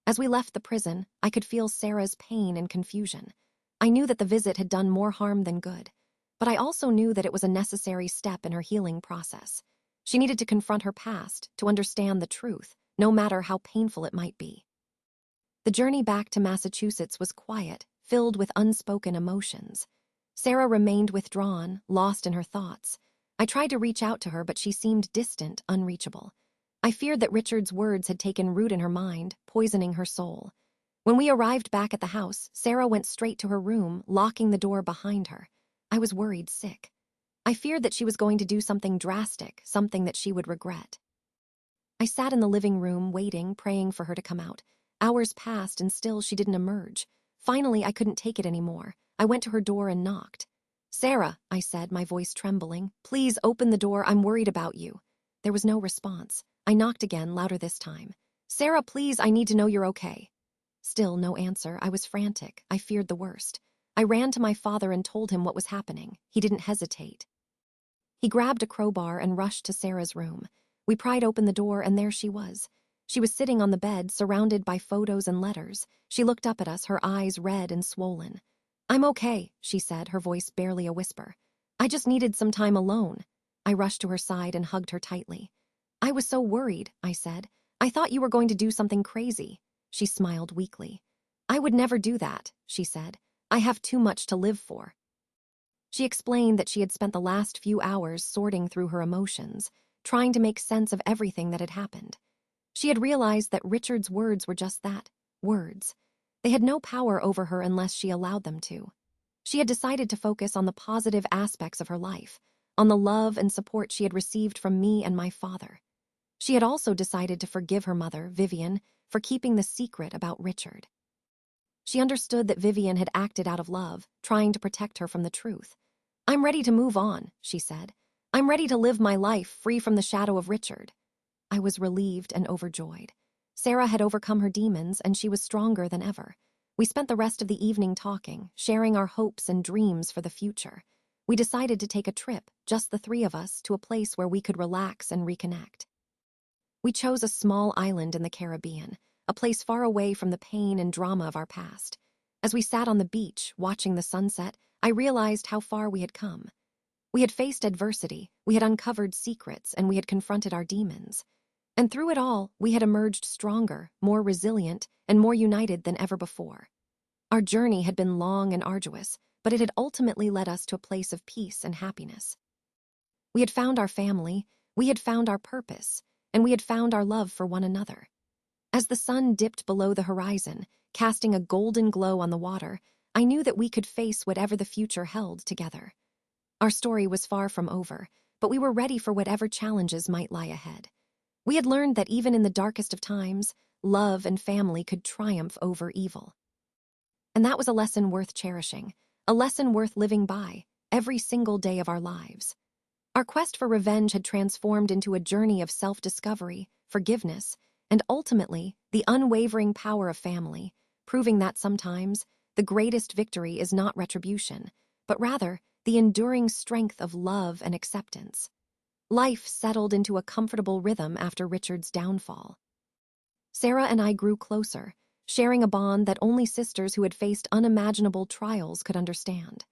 A: As we left the prison, I could feel Sarah's pain and confusion. I knew that the visit had done more harm than good, but I also knew that it was a necessary step in her healing process. She needed to confront her past, to understand the truth, no matter how painful it might be. The journey back to Massachusetts was quiet, filled with unspoken emotions. Sarah remained withdrawn, lost in her thoughts. I tried to reach out to her, but she seemed distant, unreachable. I feared that Richard's words had taken root in her mind, poisoning her soul. When we arrived back at the house, Sarah went straight to her room, locking the door behind her. I was worried sick. I feared that she was going to do something drastic, something that she would regret. I sat in the living room, waiting, praying for her to come out. Hours passed and still she didn't emerge. Finally, I couldn't take it anymore. I went to her door and knocked. Sarah, I said, my voice trembling, please open the door. I'm worried about you. There was no response. I knocked again, louder this time. Sarah, please, I need to know you're okay. Still no answer. I was frantic. I feared the worst. I ran to my father and told him what was happening. He didn't hesitate. He grabbed a crowbar and rushed to Sarah's room. We pried open the door and there she was. She was sitting on the bed, surrounded by photos and letters. She looked up at us, her eyes red and swollen. I'm okay, she said, her voice barely a whisper. I just needed some time alone. I rushed to her side and hugged her tightly. I was so worried, I said. I thought you were going to do something crazy. She smiled weakly. I would never do that, she said. I have too much to live for. She explained that she had spent the last few hours sorting through her emotions, trying to make sense of everything that had happened. She had realized that Richard's words were just that, words. They had no power over her unless she allowed them to. She had decided to focus on the positive aspects of her life, on the love and support she had received from me and my father. She had also decided to forgive her mother, Vivian, for keeping the secret about Richard. She understood that Vivian had acted out of love, trying to protect her from the truth. I'm ready to move on, she said. I'm ready to live my life free from the shadow of Richard. I was relieved and overjoyed. Sarah had overcome her demons, and she was stronger than ever. We spent the rest of the evening talking, sharing our hopes and dreams for the future. We decided to take a trip, just the three of us, to a place where we could relax and reconnect. We chose a small island in the Caribbean, a place far away from the pain and drama of our past. As we sat on the beach, watching the sunset, I realized how far we had come. We had faced adversity, we had uncovered secrets, and we had confronted our demons. And through it all, we had emerged stronger, more resilient, and more united than ever before. Our journey had been long and arduous, but it had ultimately led us to a place of peace and happiness. We had found our family, we had found our purpose, and we had found our love for one another. As the sun dipped below the horizon, casting a golden glow on the water, I knew that we could face whatever the future held together. Our story was far from over, but we were ready for whatever challenges might lie ahead. We had learned that even in the darkest of times, love and family could triumph over evil. And that was a lesson worth cherishing, a lesson worth living by, every single day of our lives. Our quest for revenge had transformed into a journey of self-discovery, forgiveness, and ultimately, the unwavering power of family, proving that sometimes, the greatest victory is not retribution, but rather, the enduring strength of love and acceptance. Life settled into a comfortable rhythm after Richard's downfall. Sarah and I grew closer, sharing a bond that only sisters who had faced unimaginable trials could understand.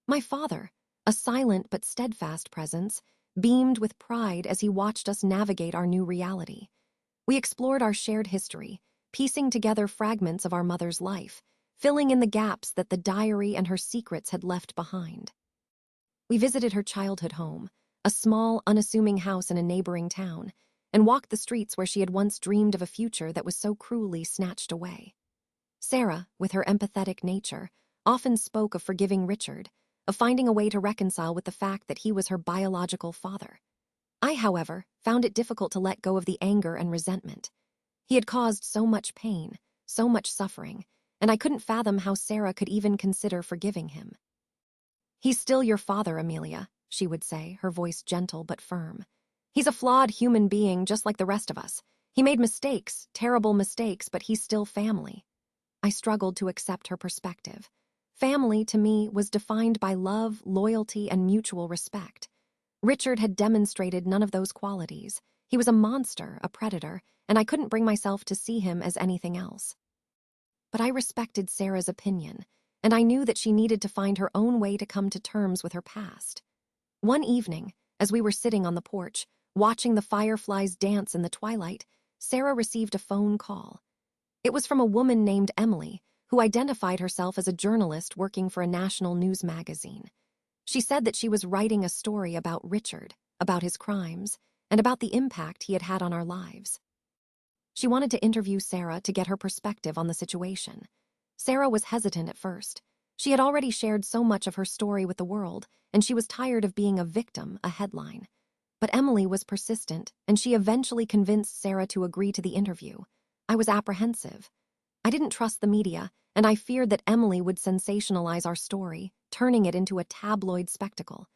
A: My father, a silent but steadfast presence, beamed with pride as he watched us navigate our new reality. We explored our shared history, piecing together fragments of our mother's life, filling in the gaps that the diary and her secrets had left behind. We visited her childhood home, a small, unassuming house in a neighboring town, and walked the streets where she had once dreamed of a future that was so cruelly snatched away. Sarah, with her empathetic nature, often spoke of forgiving Richard, of finding a way to reconcile with the fact that he was her biological father. I, however, found it difficult to let go of the anger and resentment. He had caused so much pain, so much suffering, and I couldn't fathom how Sarah could even consider forgiving him. "He's still your father, Amelia," she would say, her voice gentle but firm. "He's a flawed human being just like the rest of us. He made mistakes, terrible mistakes, but he's still family." I struggled to accept her perspective. Family, to me, was defined by love, loyalty, and mutual respect. Richard had demonstrated none of those qualities. He was a monster, a predator, and I couldn't bring myself to see him as anything else. But I respected Sarah's opinion, and I knew that she needed to find her own way to come to terms with her past. One evening, as we were sitting on the porch, watching the fireflies dance in the twilight, Sarah received a phone call. It was from a woman named Emily, who identified herself as a journalist working for a national news magazine. She said that she was writing a story about Richard, about his crimes, and about the impact he had had on our lives. She wanted to interview Sarah to get her perspective on the situation. Sarah was hesitant at first. She had already shared so much of her story with the world, and she was tired of being a victim, a headline. But Emily was persistent, and she eventually convinced Sarah to agree to the interview. I was apprehensive. I didn't trust the media, and I feared that Emily would sensationalize our story, turning it into a tabloid spectacle.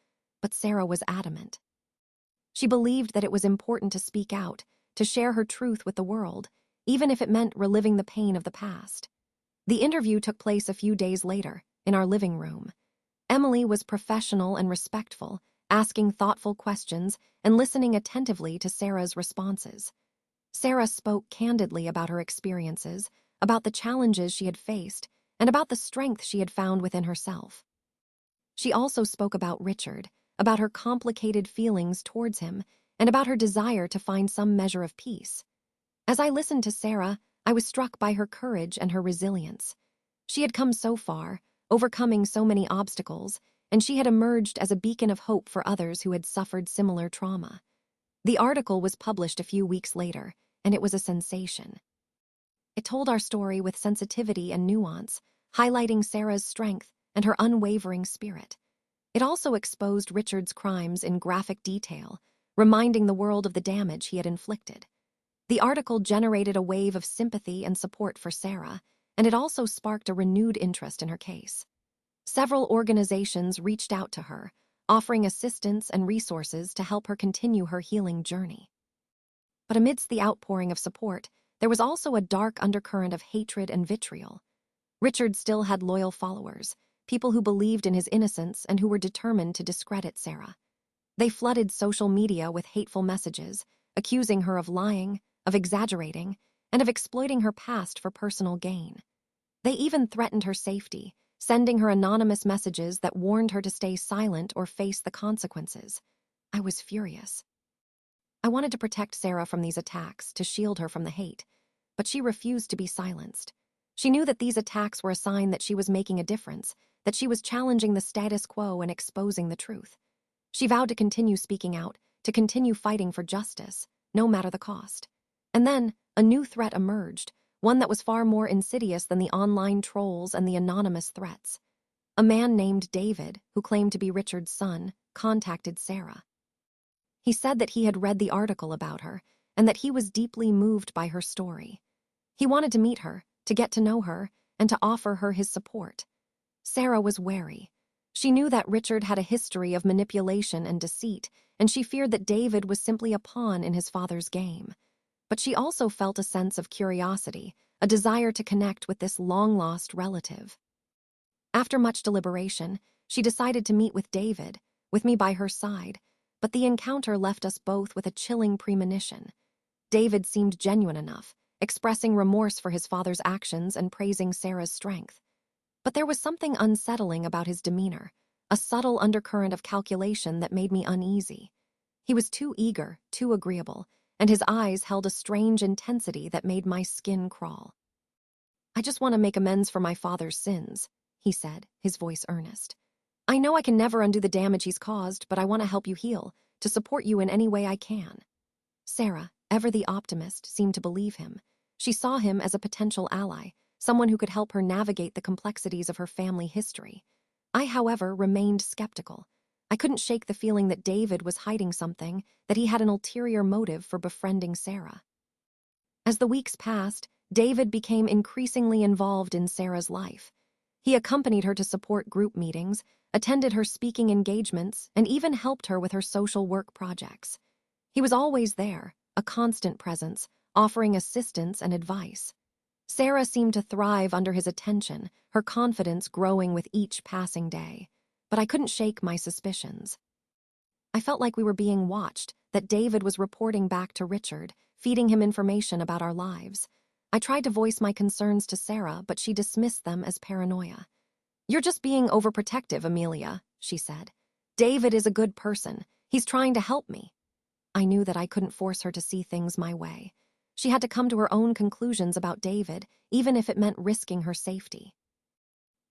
A: But Sarah was adamant. She believed that it was important to speak out, to share her truth with the world, even if it meant reliving the pain of the past. The interview took place a few days later, in our living room. Emily was professional and respectful, asking thoughtful questions and listening attentively to Sarah's responses. Sarah spoke candidly about her experiences, about the challenges she had faced, and about the strength she had found within herself. She also spoke about Richard, about her complicated feelings towards him, and about her desire to find some measure of peace. As I listened to Sarah, I was struck by her courage and her resilience. She had come so far, overcoming so many obstacles, and she had emerged as a beacon of hope for others who had suffered similar trauma. The article was published a few weeks later, and it was a sensation. It told our story with sensitivity and nuance, highlighting Sarah's strength and her unwavering spirit. It also exposed Richard's crimes in graphic detail, reminding the world of the damage he had inflicted. The article generated a wave of sympathy and support for Sarah, and it also sparked a renewed interest in her case. Several organizations reached out to her, offering assistance and resources to help her continue her healing journey. But amidst the outpouring of support, there was also a dark undercurrent of hatred and vitriol. Richard still had loyal followers, people who believed in his innocence and who were determined to discredit Sarah. They flooded social media with hateful messages, accusing her of lying, of exaggerating, and of exploiting her past for personal gain. They even threatened her safety, sending her anonymous messages that warned her to stay silent or face the consequences. I was furious. I wanted to protect Sarah from these attacks, to shield her from the hate, but she refused to be silenced. She knew that these attacks were a sign that she was making a difference, that she was challenging the status quo and exposing the truth. She vowed to continue speaking out, to continue fighting for justice, no matter the cost. And then, a new threat emerged, one that was far more insidious than the online trolls and the anonymous threats. A man named David, who claimed to be Richard's son, contacted Sarah. He said that he had read the article about her, and that he was deeply moved by her story. He wanted to meet her, to get to know her, and to offer her his support. Sarah was wary. She knew that Richard had a history of manipulation and deceit, and she feared that David was simply a pawn in his father's game. But she also felt a sense of curiosity, a desire to connect with this long-lost relative. After much deliberation, she decided to meet with David, with me by her side, but the encounter left us both with a chilling premonition. David seemed genuine enough, expressing remorse for his father's actions and praising Sarah's strength. But there was something unsettling about his demeanor, a subtle undercurrent of calculation that made me uneasy. He was too eager, too agreeable, and his eyes held a strange intensity that made my skin crawl. "I just want to make amends for my father's sins," he said, his voice earnest. "I know I can never undo the damage he's caused, but I want to help you heal, to support you in any way I can." Sarah, ever the optimist, seemed to believe him. She saw him as a potential ally, someone who could help her navigate the complexities of her family history. I, however, remained skeptical. I couldn't shake the feeling that David was hiding something, that he had an ulterior motive for befriending Sarah. As the weeks passed, David became increasingly involved in Sarah's life. He accompanied her to support group meetings, attended her speaking engagements, and even helped her with her social work projects. He was always there, a constant presence, offering assistance and advice. Sarah seemed to thrive under his attention, her confidence growing with each passing day. But I couldn't shake my suspicions. I felt like we were being watched, that David was reporting back to Richard, feeding him information about our lives. I tried to voice my concerns to Sarah, but she dismissed them as paranoia. "You're just being overprotective, Amelia," she said. "David is a good person. He's trying to help me." I knew that I couldn't force her to see things my way. She had to come to her own conclusions about David, even if it meant risking her safety.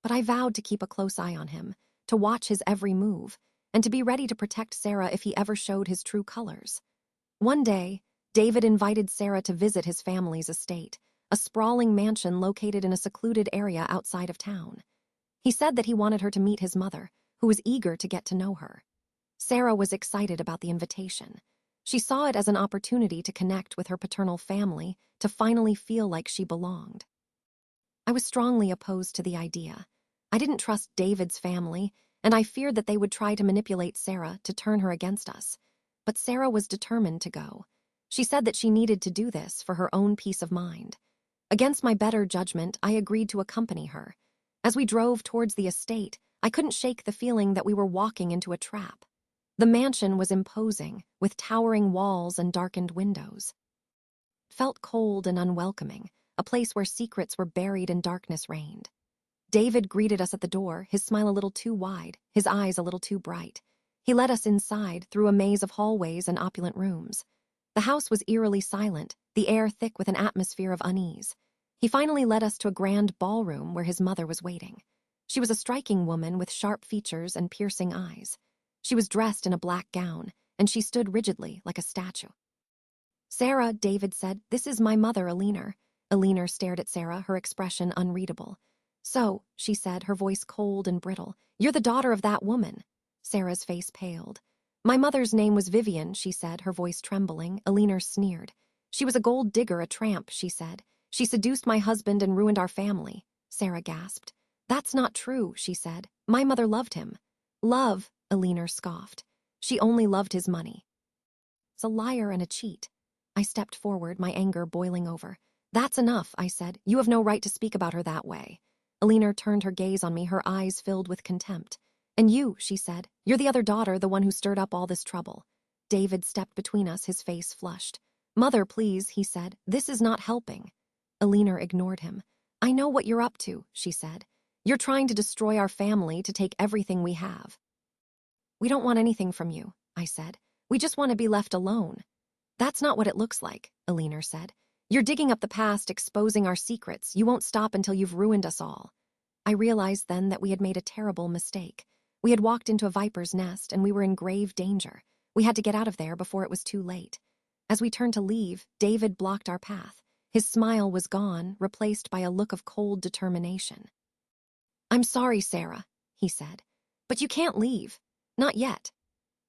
A: But I vowed to keep a close eye on him, to watch his every move, and to be ready to protect Sarah if he ever showed his true colors. One day, David invited Sarah to visit his family's estate, a sprawling mansion located in a secluded area outside of town. He said that he wanted her to meet his mother, who was eager to get to know her. Sarah was excited about the invitation. She saw it as an opportunity to connect with her paternal family, to finally feel like she belonged. I was strongly opposed to the idea. I didn't trust David's family, and I feared that they would try to manipulate Sarah to turn her against us. But Sarah was determined to go. She said that she needed to do this for her own peace of mind. Against my better judgment, I agreed to accompany her. As we drove towards the estate, I couldn't shake the feeling that we were walking into a trap. The mansion was imposing, with towering walls and darkened windows. It felt cold and unwelcoming, a place where secrets were buried and darkness reigned. David greeted us at the door, his smile a little too wide, his eyes a little too bright. He led us inside, through a maze of hallways and opulent rooms. The house was eerily silent, the air thick with an atmosphere of unease. He finally led us to a grand ballroom where his mother was waiting. She was a striking woman with sharp features and piercing eyes. She was dressed in a black gown, and she stood rigidly like a statue. "Sarah," David said, "this is my mother, Alina." Alina stared at Sarah, her expression unreadable. "So," she said, her voice cold and brittle, "you're the daughter of that woman." Sarah's face paled. "My mother's name was Vivian," she said, her voice trembling. Alina sneered. "She was a gold digger, a tramp," she said. "She seduced my husband and ruined our family." Sarah gasped. "That's not true," she said. "My mother loved him." "Love," Alina scoffed. "She only loved his money." "It's a liar and a cheat." I stepped forward, my anger boiling over. "That's enough," I said. "You have no right to speak about her that way." Alina turned her gaze on me, her eyes filled with contempt. "And you," she said, "you're the other daughter, the one who stirred up all this trouble." David stepped between us, his face flushed. "Mother, please," he said. "This is not helping." Alina ignored him. "I know what you're up to," she said. "You're trying to destroy our family, to take everything we have." "We don't want anything from you," I said. "We just want to be left alone." "That's not what it looks like," Alina said. "You're digging up the past, exposing our secrets. You won't stop until you've ruined us all." I realized then that we had made a terrible mistake. We had walked into a viper's nest, and we were in grave danger. We had to get out of there before it was too late. As we turned to leave, David blocked our path. His smile was gone, replaced by a look of cold determination. "I'm sorry, Sarah," he said, "but you can't leave. Not yet."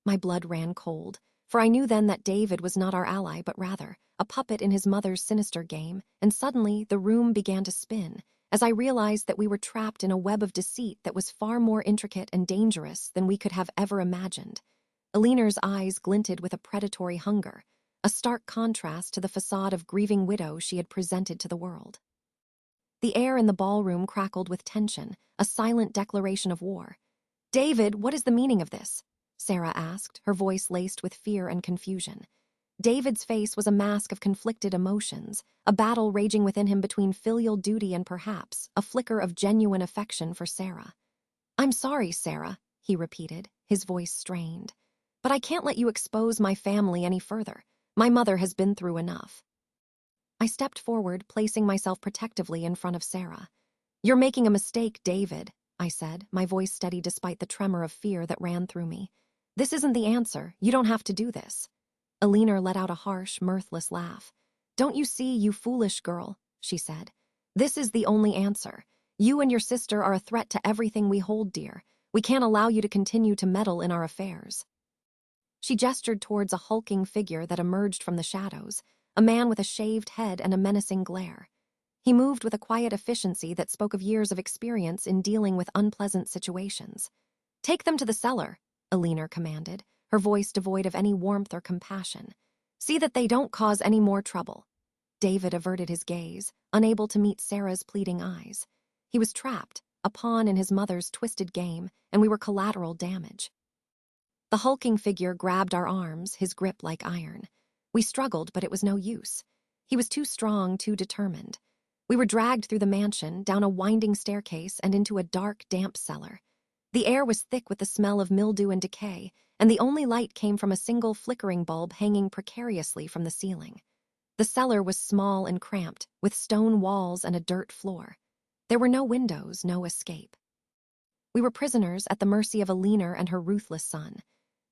A: My blood ran cold, for I knew then that David was not our ally, but rather a puppet in his mother's sinister game, and suddenly the room began to spin, as I realized that we were trapped in a web of deceit that was far more intricate and dangerous than we could have ever imagined. Alina's eyes glinted with a predatory hunger, a stark contrast to the facade of grieving widow she had presented to the world. The air in the ballroom crackled with tension, a silent declaration of war. "David, what is the meaning of this?" Sarah asked, her voice laced with fear and confusion. David's face was a mask of conflicted emotions, a battle raging within him between filial duty and perhaps a flicker of genuine affection for Sarah. "I'm sorry, Sarah," he repeated, his voice strained. "But I can't let you expose my family any further. My mother has been through enough." I stepped forward, placing myself protectively in front of Sarah. "You're making a mistake, David," I said, my voice steady despite the tremor of fear that ran through me. "This isn't the answer. You don't have to do this." Alina let out a harsh, mirthless laugh. "Don't you see, you foolish girl," she said. This is the only answer. You and your sister are a threat to everything we hold dear. We can't allow you to continue to meddle in our affairs." She gestured towards a hulking figure that emerged from the shadows, a man with a shaved head and a menacing glare. He moved with a quiet efficiency that spoke of years of experience in dealing with unpleasant situations. "Take them to the cellar," Alina commanded, her voice devoid of any warmth or compassion. "See that they don't cause any more trouble." David averted his gaze, unable to meet Sarah's pleading eyes. He was trapped, a pawn in his mother's twisted game, and we were collateral damage. The hulking figure grabbed our arms, his grip like iron. We struggled, but it was no use. He was too strong, too determined. We were dragged through the mansion, down a winding staircase, and into a dark, damp cellar. The air was thick with the smell of mildew and decay, and the only light came from a single flickering bulb hanging precariously from the ceiling. The cellar was small and cramped, with stone walls and a dirt floor. There were no windows, no escape. We were prisoners at the mercy of Alina and her ruthless son.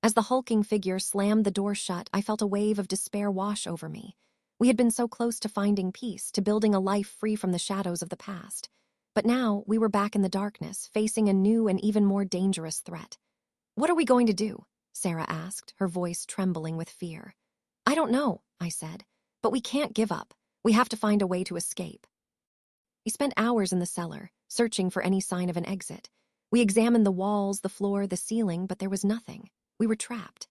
A: As the hulking figure slammed the door shut, I felt a wave of despair wash over me. We had been so close to finding peace, to building a life free from the shadows of the past. But now we were back in the darkness, facing a new and even more dangerous threat. "What are we going to do?" Sarah asked, her voice trembling with fear. "I don't know," I said, "but we can't give up. We have to find a way to escape." We spent hours in the cellar, searching for any sign of an exit. We examined the walls, the floor, the ceiling, but there was nothing. We were trapped.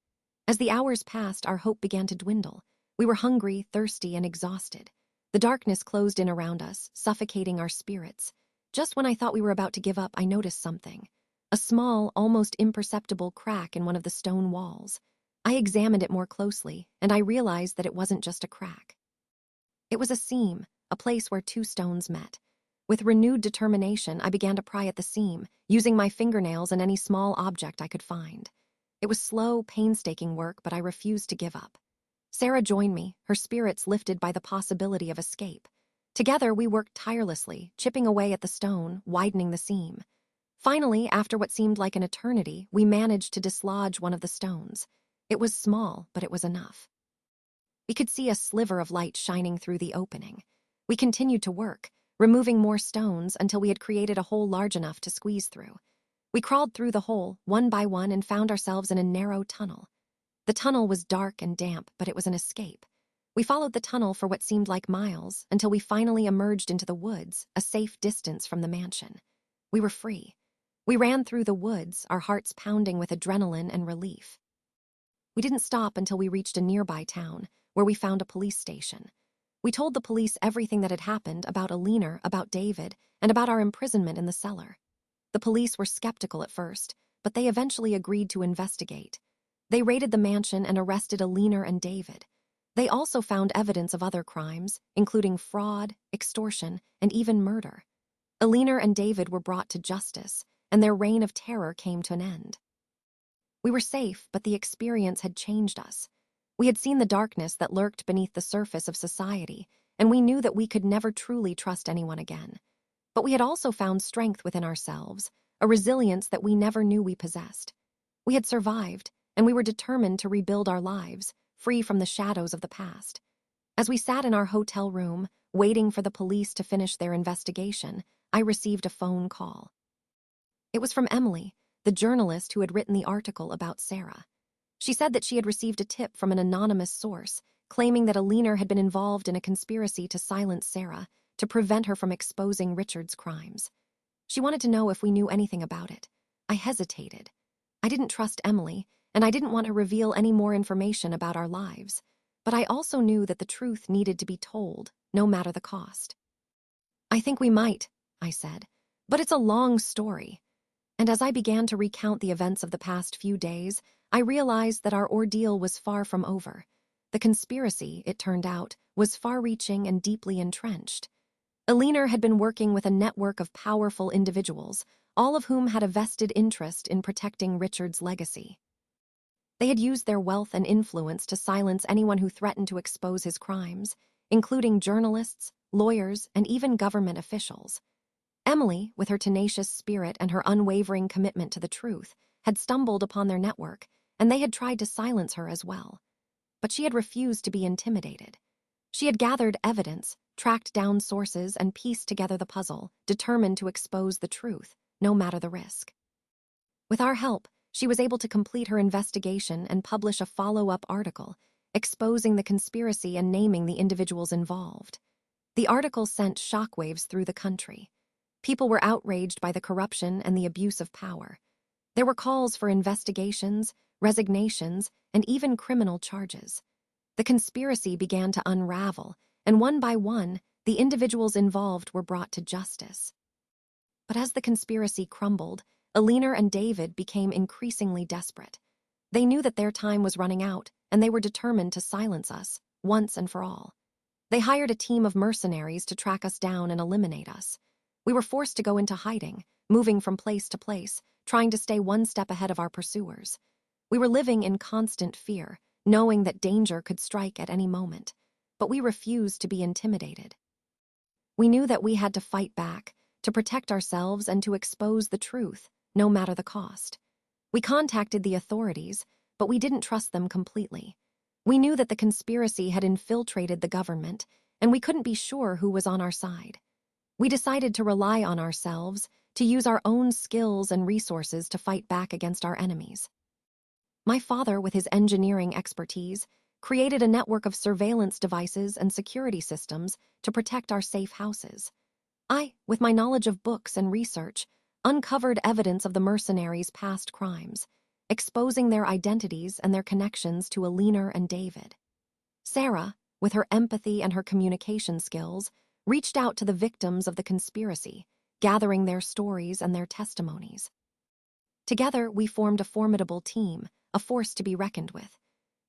A: As the hours passed, our hope began to dwindle. We were hungry, thirsty, and exhausted. The darkness closed in around us, suffocating our spirits. Just when I thought we were about to give up, I noticed something. A small, almost imperceptible crack in one of the stone walls. I examined it more closely, and I realized that it wasn't just a crack. It was a seam, a place where two stones met. With renewed determination, I began to pry at the seam, using my fingernails and any small object I could find. It was slow, painstaking work, but I refused to give up. Sarah joined me, her spirits lifted by the possibility of escape. Together, we worked tirelessly, chipping away at the stone, widening the seam. Finally, after what seemed like an eternity, we managed to dislodge one of the stones. It was small, but it was enough. We could see a sliver of light shining through the opening. We continued to work, removing more stones until we had created a hole large enough to squeeze through. We crawled through the hole, one by one, and found ourselves in a narrow tunnel. The tunnel was dark and damp, but it was an escape. We followed the tunnel for what seemed like miles, until we finally emerged into the woods, a safe distance from the mansion. We were free. We ran through the woods, our hearts pounding with adrenaline and relief. We didn't stop until we reached a nearby town, where we found a police station. We told the police everything that had happened, about Alina, about David, and about our imprisonment in the cellar. The police were skeptical at first, but they eventually agreed to investigate. They raided the mansion and arrested Alina and David. They also found evidence of other crimes, including fraud, extortion, and even murder. Alina and David were brought to justice, and their reign of terror came to an end. We were safe, but the experience had changed us. We had seen the darkness that lurked beneath the surface of society, and we knew that we could never truly trust anyone again. But we had also found strength within ourselves, a resilience that we never knew we possessed. We had survived, and we were determined to rebuild our lives, free from the shadows of the past. As we sat in our hotel room, waiting for the police to finish their investigation, I received a phone call. It was from Emily, the journalist who had written the article about Sarah. She said that she had received a tip from an anonymous source, claiming that Alina had been involved in a conspiracy to silence Sarah, to prevent her from exposing Richard's crimes. She wanted to know if we knew anything about it. I hesitated. I didn't trust Emily, and I didn't want to reveal any more information about our lives. But I also knew that the truth needed to be told, no matter the cost. "I think we might," I said, "but it's a long story." And as I began to recount the events of the past few days, I realized that our ordeal was far from over. The conspiracy, it turned out, was far-reaching and deeply entrenched. Alina had been working with a network of powerful individuals, all of whom had a vested interest in protecting Richard's legacy. They had used their wealth and influence to silence anyone who threatened to expose his crimes, including journalists, lawyers, and even government officials. Emily, with her tenacious spirit and her unwavering commitment to the truth, had stumbled upon their network, and they had tried to silence her as well. But she had refused to be intimidated. She had gathered evidence, tracked down sources, and pieced together the puzzle, determined to expose the truth, no matter the risk. With our help, she was able to complete her investigation and publish a follow-up article, exposing the conspiracy and naming the individuals involved. The article sent shockwaves through the country. People were outraged by the corruption and the abuse of power. There were calls for investigations, resignations, and even criminal charges. The conspiracy began to unravel, and one by one, the individuals involved were brought to justice. But as the conspiracy crumbled, Alina and David became increasingly desperate. They knew that their time was running out, and they were determined to silence us, once and for all. They hired a team of mercenaries to track us down and eliminate us. We were forced to go into hiding, moving from place to place, trying to stay one step ahead of our pursuers. We were living in constant fear, knowing that danger could strike at any moment, but we refused to be intimidated. We knew that we had to fight back, to protect ourselves and to expose the truth, no matter the cost. We contacted the authorities, but we didn't trust them completely. We knew that the conspiracy had infiltrated the government, and we couldn't be sure who was on our side. We decided to rely on ourselves, to use our own skills and resources to fight back against our enemies. My father, with his engineering expertise, created a network of surveillance devices and security systems to protect our safe houses. I, with my knowledge of books and research, uncovered evidence of the mercenaries' past crimes, exposing their identities and their connections to Alina and David. Sarah, with her empathy and her communication skills, reached out to the victims of the conspiracy, gathering their stories and their testimonies. Together, we formed a formidable team, a force to be reckoned with.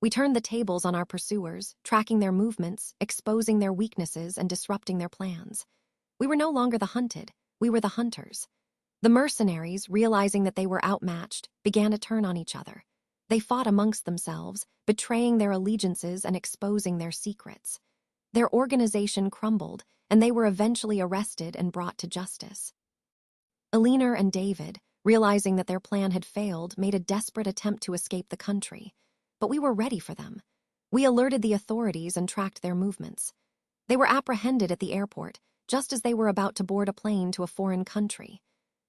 A: We turned the tables on our pursuers, tracking their movements, exposing their weaknesses, and disrupting their plans. We were no longer the hunted, we were the hunters. The mercenaries, realizing that they were outmatched, began to turn on each other. They fought amongst themselves, betraying their allegiances and exposing their secrets. Their organization crumbled, and they were eventually arrested and brought to justice. Alina and David, realizing that their plan had failed, made a desperate attempt to escape the country. But we were ready for them. We alerted the authorities and tracked their movements. They were apprehended at the airport, just as they were about to board a plane to a foreign country.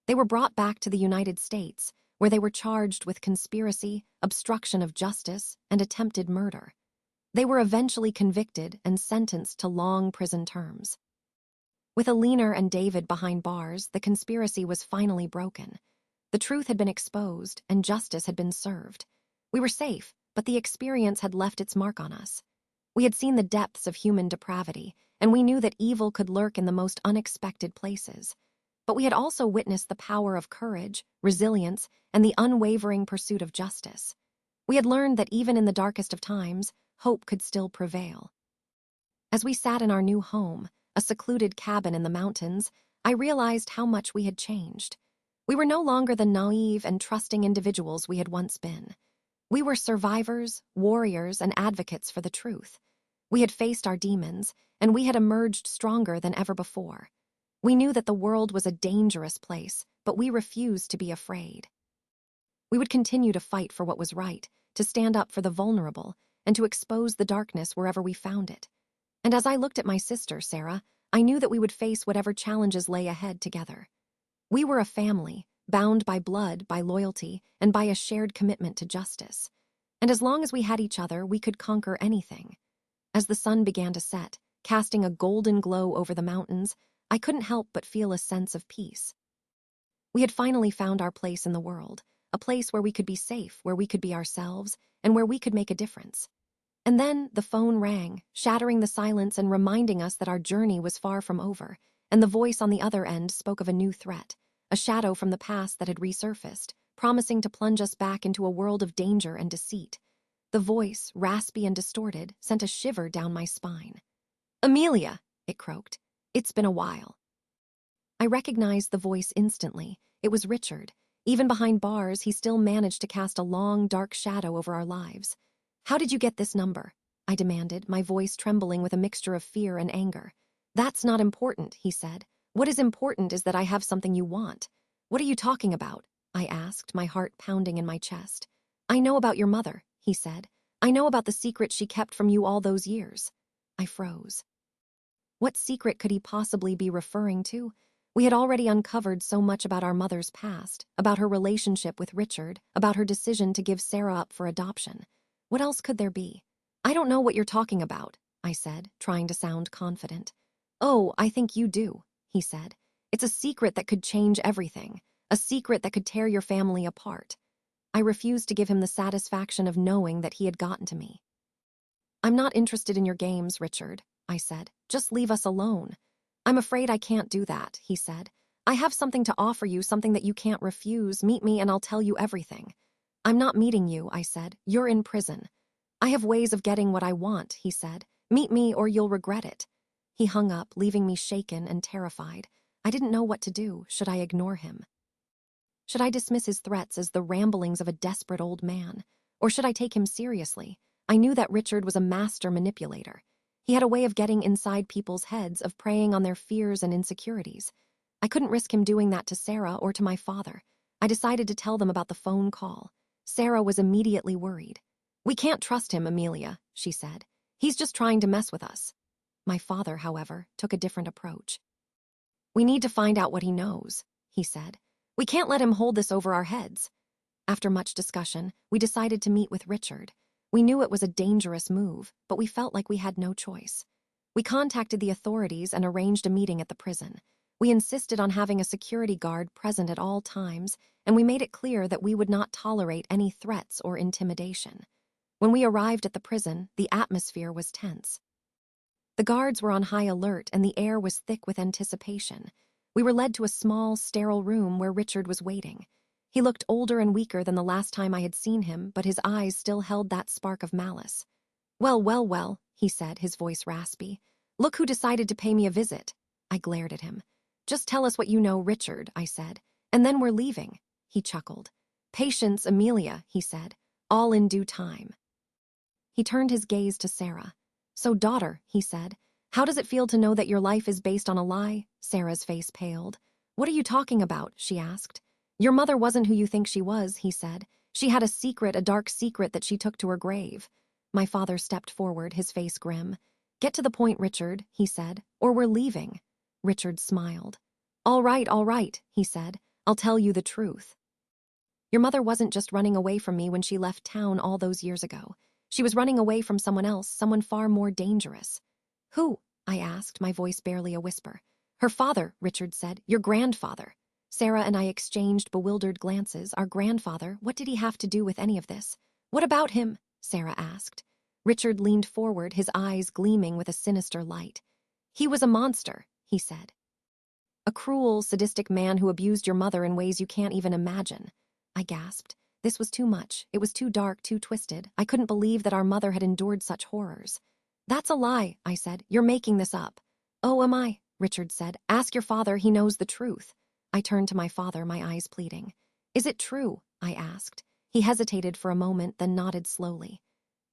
A: They were brought back to the United States, where they were charged with conspiracy, obstruction of justice, and attempted murder. They were eventually convicted and sentenced to long prison terms. With Alina and David behind bars, the conspiracy was finally broken. The truth had been exposed, and justice had been served. We were safe, but the experience had left its mark on us. We had seen the depths of human depravity, and we knew that evil could lurk in the most unexpected places. But we had also witnessed the power of courage, resilience, and the unwavering pursuit of justice. We had learned that even in the darkest of times, hope could still prevail. As we sat in our new home, a secluded cabin in the mountains, I realized how much we had changed. We were no longer the naive and trusting individuals we had once been. We were survivors, warriors, and advocates for the truth. We had faced our demons, and we had emerged stronger than ever before. We knew that the world was a dangerous place, but we refused to be afraid. We would continue to fight for what was right, to stand up for the vulnerable, and to expose the darkness wherever we found it. And as I looked at my sister, Sarah, I knew that we would face whatever challenges lay ahead together. We were a family, bound by blood, by loyalty, and by a shared commitment to justice. And as long as we had each other, we could conquer anything. As the sun began to set, casting a golden glow over the mountains, I couldn't help but feel a sense of peace. We had finally found our place in the world, a place where we could be safe, where we could be ourselves, and where we could make a difference. And then the phone rang, shattering the silence and reminding us that our journey was far from over, and the voice on the other end spoke of a new threat, a shadow from the past that had resurfaced, promising to plunge us back into a world of danger and deceit. The voice, raspy and distorted, sent a shiver down my spine. "Amelia," it croaked. "It's been a while." I recognized the voice instantly. It was Richard. Even behind bars, he still managed to cast a long, dark shadow over our lives. "How did you get this number?" I demanded, my voice trembling with a mixture of fear and anger. "That's not important," he said. "What is important is that I have something you want." "What are you talking about?" I asked, my heart pounding in my chest. "I know about your mother," he said. "I know about the secret she kept from you all those years." I froze. What secret could he possibly be referring to? We had already uncovered so much about our mother's past, about her relationship with Richard, about her decision to give Sarah up for adoption. What else could there be? I don't know what you're talking about, I said, trying to sound confident. Oh, I think you do, he said. It's a secret that could change everything, a secret that could tear your family apart. I refused to give him the satisfaction of knowing that he had gotten to me. I'm not interested in your games, Richard, I said. Just leave us alone. I'm afraid I can't do that, he said. I have something to offer you, something that you can't refuse. Meet me and I'll tell you everything. I'm not meeting you, I said. You're in prison. I have ways of getting what I want, he said. Meet me or you'll regret it. He hung up, leaving me shaken and terrified. I didn't know what to do. Should I ignore him? Should I dismiss his threats as the ramblings of a desperate old man? Or should I take him seriously? I knew that Richard was a master manipulator. He had a way of getting inside people's heads, of preying on their fears and insecurities. I couldn't risk him doing that to Sarah or to my father. I decided to tell them about the phone call. Sarah was immediately worried. We can't trust him, Amelia, she said. He's just trying to mess with us. My father, however, took a different approach. We need to find out what he knows, he said. We can't let him hold this over our heads. After much discussion, we decided to meet with Richard. We knew it was a dangerous move, but we felt like we had no choice. We contacted the authorities and arranged a meeting at the prison. We insisted on having a security guard present at all times, and we made it clear that we would not tolerate any threats or intimidation. When we arrived at the prison, the atmosphere was tense. The guards were on high alert and the air was thick with anticipation. We were led to a small, sterile room where Richard was waiting. He looked older and weaker than the last time I had seen him, but his eyes still held that spark of malice. Well, well, well, he said, his voice raspy. Look who decided to pay me a visit. I glared at him. Just tell us what you know, Richard, I said, and then we're leaving. He chuckled. Patience, Amelia, he said, all in due time. He turned his gaze to Sarah. So, daughter, he said, how does it feel to know that your life is based on a lie? Sarah's face paled. What are you talking about? She asked. Your mother wasn't who you think she was, he said. She had a secret, a dark secret that she took to her grave. My father stepped forward, his face grim. Get to the point, Richard, he said, or we're leaving. Richard smiled. All right, he said. I'll tell you the truth. Your mother wasn't just running away from me when she left town all those years ago. She was running away from someone else, someone far more dangerous. Who? I asked, my voice barely a whisper. Her father, Richard said. Your grandfather. Sarah and I exchanged bewildered glances. Our grandfather, what did he have to do with any of this? What about him? Sarah asked. Richard leaned forward, his eyes gleaming with a sinister light. He was a monster, he said. A cruel, sadistic man who abused your mother in ways you can't even imagine. I gasped. This was too much. It was too dark, too twisted. I couldn't believe that our mother had endured such horrors. That's a lie, I said. You're making this up. Oh, am I? Richard said. Ask your father, he knows the truth. I turned to my father, my eyes pleading. Is it true? I asked. He hesitated for a moment, then nodded slowly.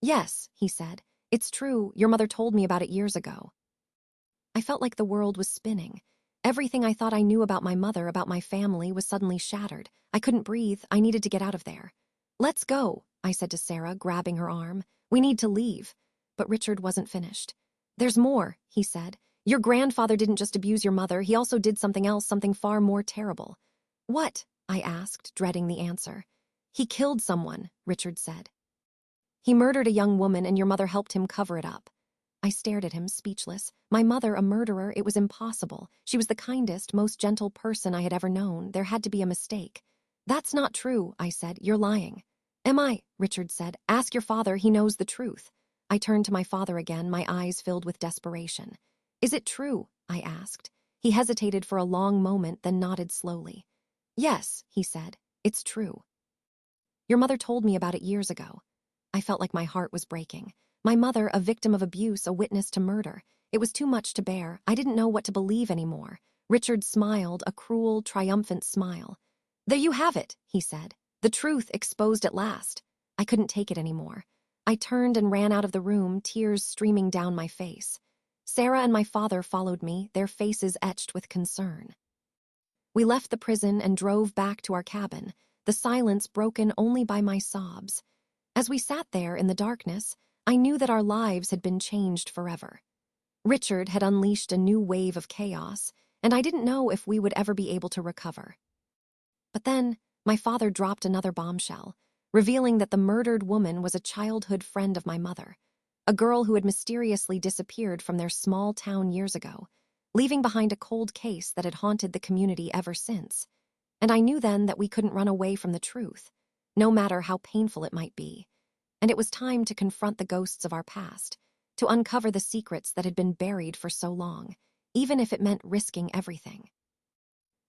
A: Yes, he said. It's true. Your mother told me about it years ago. I felt like the world was spinning. Everything I thought I knew about my mother, about my family, was suddenly shattered. I couldn't breathe. I needed to get out of there. Let's go, I said to Sarah, grabbing her arm. We need to leave. But Richard wasn't finished. There's more, he said. Your grandfather didn't just abuse your mother, he also did something else, something far more terrible. What? I asked, dreading the answer. He killed someone, Richard said. He murdered a young woman and your mother helped him cover it up. I stared at him, speechless. My mother, a murderer, it was impossible. She was the kindest, most gentle person I had ever known. There had to be a mistake. That's not true, I said. You're lying. Am I? Richard said. Ask your father, he knows the truth. I turned to my father again, my eyes filled with desperation. Is it true? I asked. He hesitated for a long moment, then nodded slowly. Yes, he said. It's true. Your mother told me about it years ago. I felt like my heart was breaking. My mother, a victim of abuse, a witness to murder. It was too much to bear. I didn't know what to believe anymore. Richard smiled, a cruel, triumphant smile. There you have it, he said. The truth exposed at last. I couldn't take it anymore. I turned and ran out of the room, tears streaming down my face. Sarah and my father followed me, their faces etched with concern. We left the prison and drove back to our cabin, the silence broken only by my sobs. As we sat there in the darkness, I knew that our lives had been changed forever. Richard had unleashed a new wave of chaos, and I didn't know if we would ever be able to recover. But then, my father dropped another bombshell, revealing that the murdered woman was a childhood friend of my mother, a girl who had mysteriously disappeared from their small town years ago, leaving behind a cold case that had haunted the community ever since. And I knew then that we couldn't run away from the truth, no matter how painful it might be. And it was time to confront the ghosts of our past, to uncover the secrets that had been buried for so long, even if it meant risking everything.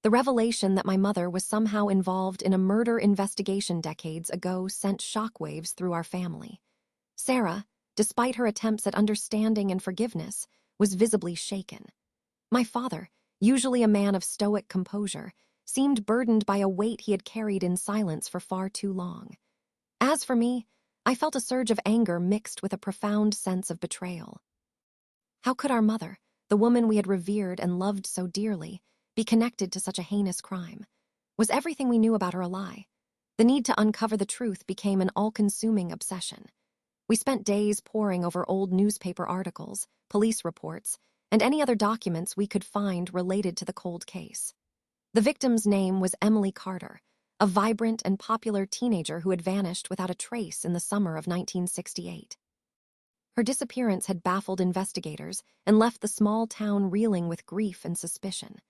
A: The revelation that my mother was somehow involved in a murder investigation decades ago sent shockwaves through our family. Sarah, despite her attempts at understanding and forgiveness, was visibly shaken. My father, usually a man of stoic composure, seemed burdened by a weight he had carried in silence for far too long. As for me, I felt a surge of anger mixed with a profound sense of betrayal. How could our mother, the woman we had revered and loved so dearly, be connected to such a heinous crime? Was everything we knew about her a lie? The need to uncover the truth became an all-consuming obsession. We spent days poring over old newspaper articles, police reports, and any other documents we could find related to the cold case. The victim's name was Emily Carter, a vibrant and popular teenager who had vanished without a trace in the summer of 1968. Her disappearance had baffled investigators and left the small town reeling with grief and suspicion.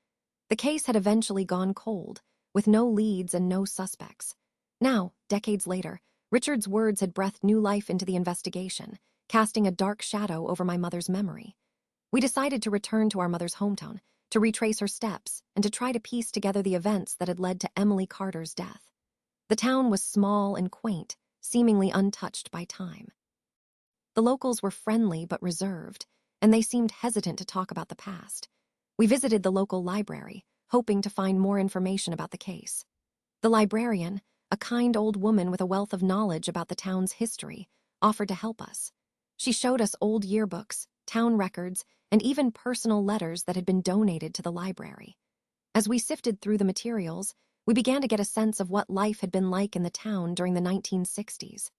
A: The case had eventually gone cold, with no leads and no suspects. Now, decades later, Richard's words had breathed new life into the investigation, casting a dark shadow over my mother's memory. We decided to return to our mother's hometown, to retrace her steps, and to try to piece together the events that had led to Emily Carter's death. The town was small and quaint, seemingly untouched by time. The locals were friendly but reserved, and they seemed hesitant to talk about the past. We visited the local library, hoping to find more information about the case. The librarian, a kind old woman with a wealth of knowledge about the town's history, offered to help us. She showed us old yearbooks, town records, and even personal letters that had been donated to the library. As we sifted through the materials, we began to get a sense of what life had been like in the town during the 1960s.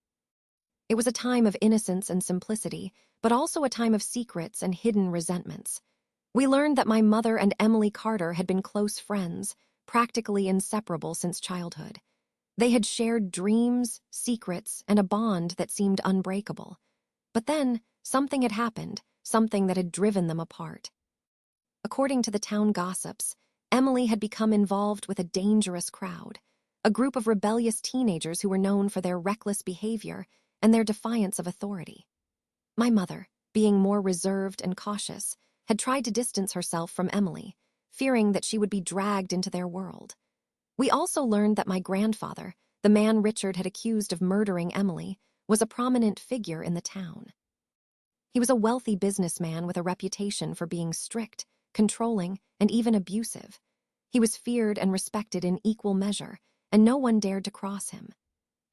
A: It was a time of innocence and simplicity, but also a time of secrets and hidden resentments. We learned that my mother and Emily Carter had been close friends, practically inseparable since childhood. They had shared dreams, secrets, and a bond that seemed unbreakable. But then, something had happened, something that had driven them apart. According to the town gossips, Emily had become involved with a dangerous crowd, a group of rebellious teenagers who were known for their reckless behavior and their defiance of authority. My mother, being more reserved and cautious, had tried to distance herself from Emily, fearing that she would be dragged into their world. We also learned that my grandfather, the man Richard had accused of murdering Emily, was a prominent figure in the town. He was a wealthy businessman with a reputation for being strict, controlling, and even abusive. He was feared and respected in equal measure, and no one dared to cross him.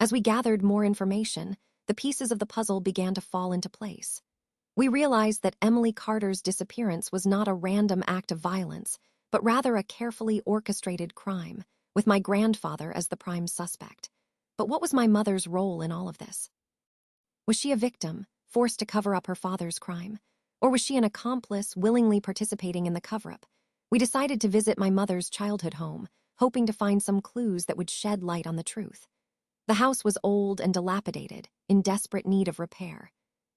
A: As we gathered more information, the pieces of the puzzle began to fall into place. We realized that Emily Carter's disappearance was not a random act of violence, but rather a carefully orchestrated crime, with my grandfather as the prime suspect. But what was my mother's role in all of this? Was she a victim, forced to cover up her father's crime? Or was she an accomplice willingly participating in the cover-up? We decided to visit my mother's childhood home, hoping to find some clues that would shed light on the truth. The house was old and dilapidated, in desperate need of repair.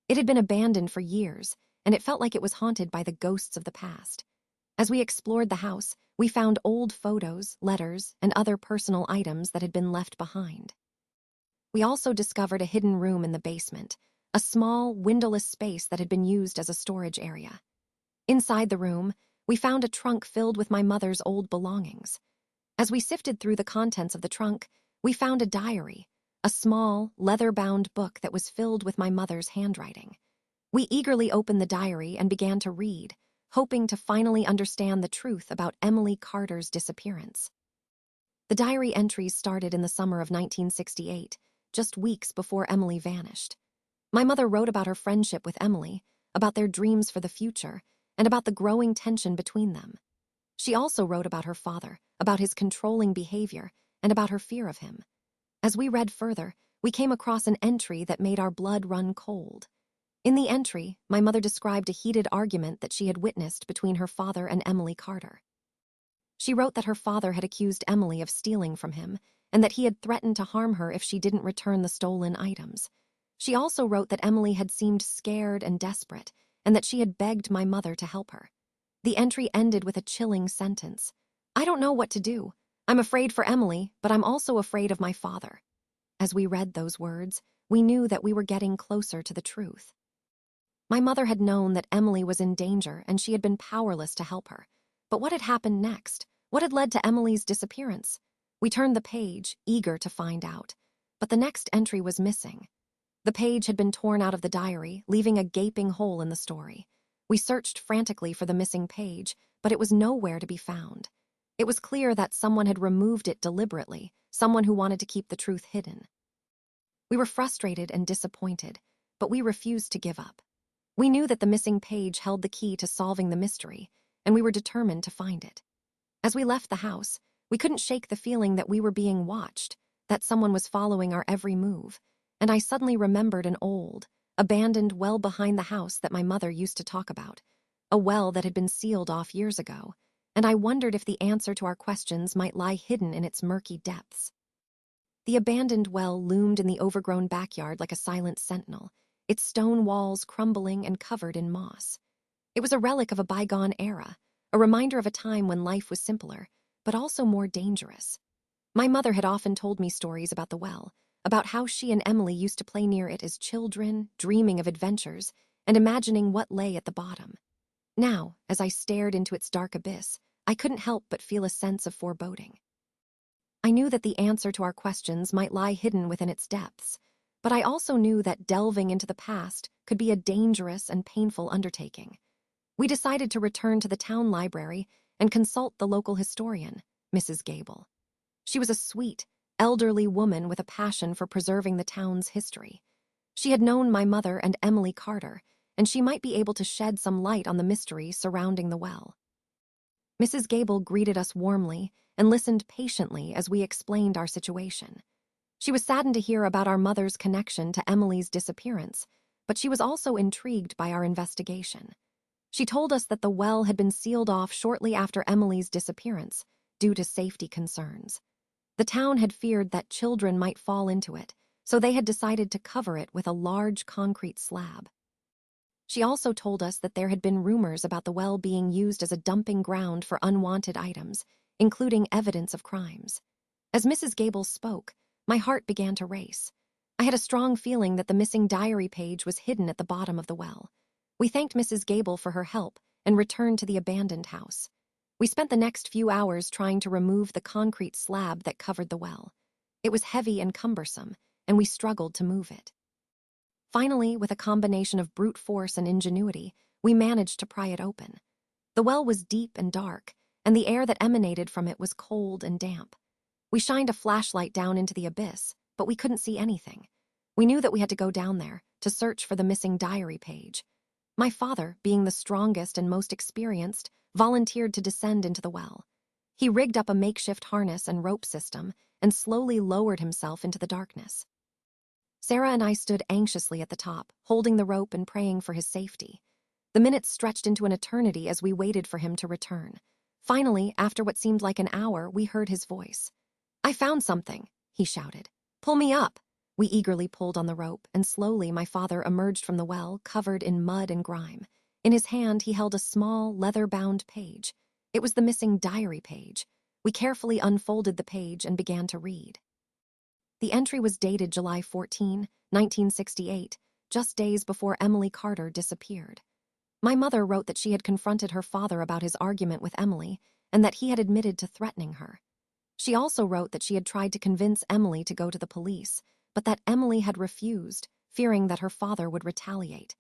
A: It had been abandoned for years, and it felt like it was haunted by the ghosts of the past. As we explored the house, we found old photos, letters, and other personal items that had been left behind. We also discovered a hidden room in the basement, a small, windowless space that had been used as a storage area. Inside the room, we found a trunk filled with my mother's old belongings. As we sifted through the contents of the trunk, we found a diary, a small, leather-bound book that was filled with my mother's handwriting. We eagerly opened the diary and began to read, hoping to finally understand the truth about Emily Carter's disappearance. The diary entries started in the summer of 1968, just weeks before Emily vanished. My mother wrote about her friendship with Emily, about their dreams for the future, and about the growing tension between them. She also wrote about her father, about his controlling behavior, and about her fear of him. As we read further, we came across an entry that made our blood run cold. In the entry, my mother described a heated argument that she had witnessed between her father and Emily Carter. She wrote that her father had accused Emily of stealing from him and that he had threatened to harm her if she didn't return the stolen items. She also wrote that Emily had seemed scared and desperate and that she had begged my mother to help her. The entry ended with a chilling sentence. "I don't know what to do. I'm afraid for Emily, but I'm also afraid of my father." As we read those words, we knew that we were getting closer to the truth. My mother had known that Emily was in danger and she had been powerless to help her. But what had happened next? What had led to Emily's disappearance? We turned the page, eager to find out. But the next entry was missing. The page had been torn out of the diary, leaving a gaping hole in the story. We searched frantically for the missing page, but it was nowhere to be found. It was clear that someone had removed it deliberately, someone who wanted to keep the truth hidden. We were frustrated and disappointed, but we refused to give up. We knew that the missing page held the key to solving the mystery, and we were determined to find it. As we left the house, we couldn't shake the feeling that we were being watched, that someone was following our every move, and I suddenly remembered an old, abandoned well behind the house that my mother used to talk about, a well that had been sealed off years ago, and I wondered if the answer to our questions might lie hidden in its murky depths. The abandoned well loomed in the overgrown backyard like a silent sentinel, its stone walls crumbling and covered in moss. It was a relic of a bygone era, a reminder of a time when life was simpler, but also more dangerous. My mother had often told me stories about the well, about how she and Emily used to play near it as children, dreaming of adventures and imagining what lay at the bottom. Now, as I stared into its dark abyss, I couldn't help but feel a sense of foreboding. I knew that the answer to our questions might lie hidden within its depths, but I also knew that delving into the past could be a dangerous and painful undertaking. We decided to return to the town library and consult the local historian, Mrs. Gable. She was a sweet, elderly woman with a passion for preserving the town's history. She had known my mother and Emily Carter, and she might be able to shed some light on the mystery surrounding the well. Mrs. Gable greeted us warmly and listened patiently as we explained our situation. She was saddened to hear about our mother's connection to Emily's disappearance, but she was also intrigued by our investigation. She told us that the well had been sealed off shortly after Emily's disappearance, due to safety concerns. The town had feared that children might fall into it, so they had decided to cover it with a large concrete slab. She also told us that there had been rumors about the well being used as a dumping ground for unwanted items, including evidence of crimes. As Mrs. Gable spoke, my heart began to race. I had a strong feeling that the missing diary page was hidden at the bottom of the well. We thanked Mrs. Gable for her help and returned to the abandoned house. We spent the next few hours trying to remove the concrete slab that covered the well. It was heavy and cumbersome, and we struggled to move it. Finally, with a combination of brute force and ingenuity, we managed to pry it open. The well was deep and dark, and the air that emanated from it was cold and damp. We shined a flashlight down into the abyss, but we couldn't see anything. We knew that we had to go down there to search for the missing diary page. My father, being the strongest and most experienced, volunteered to descend into the well. He rigged up a makeshift harness and rope system and slowly lowered himself into the darkness. Sarah and I stood anxiously at the top, holding the rope and praying for his safety. The minutes stretched into an eternity as we waited for him to return. Finally, after what seemed like an hour, we heard his voice. "I found something," he shouted. "Pull me up." We eagerly pulled on the rope, and slowly my father emerged from the well, covered in mud and grime. In his hand, he held a small, leather-bound page. It was the missing diary page. We carefully unfolded the page and began to read. The entry was dated July 14, 1968, just days before Emily Carter disappeared. My mother wrote that she had confronted her father about his argument with Emily and that he had admitted to threatening her. She also wrote that she had tried to convince Emily to go to the police, but that Emily had refused, fearing that her father would retaliate.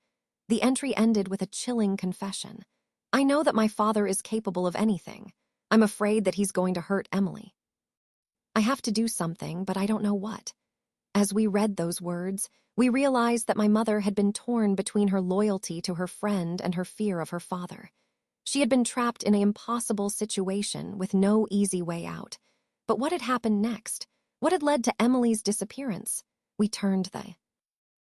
A: The entry ended with a chilling confession. "I know that my father is capable of anything. I'm afraid that he's going to hurt Emily. I have to do something, but I don't know what." As we read those words, we realized that my mother had been torn between her loyalty to her friend and her fear of her father. She had been trapped in an impossible situation with no easy way out. But what had happened next? What had led to Emily's disappearance? We turned the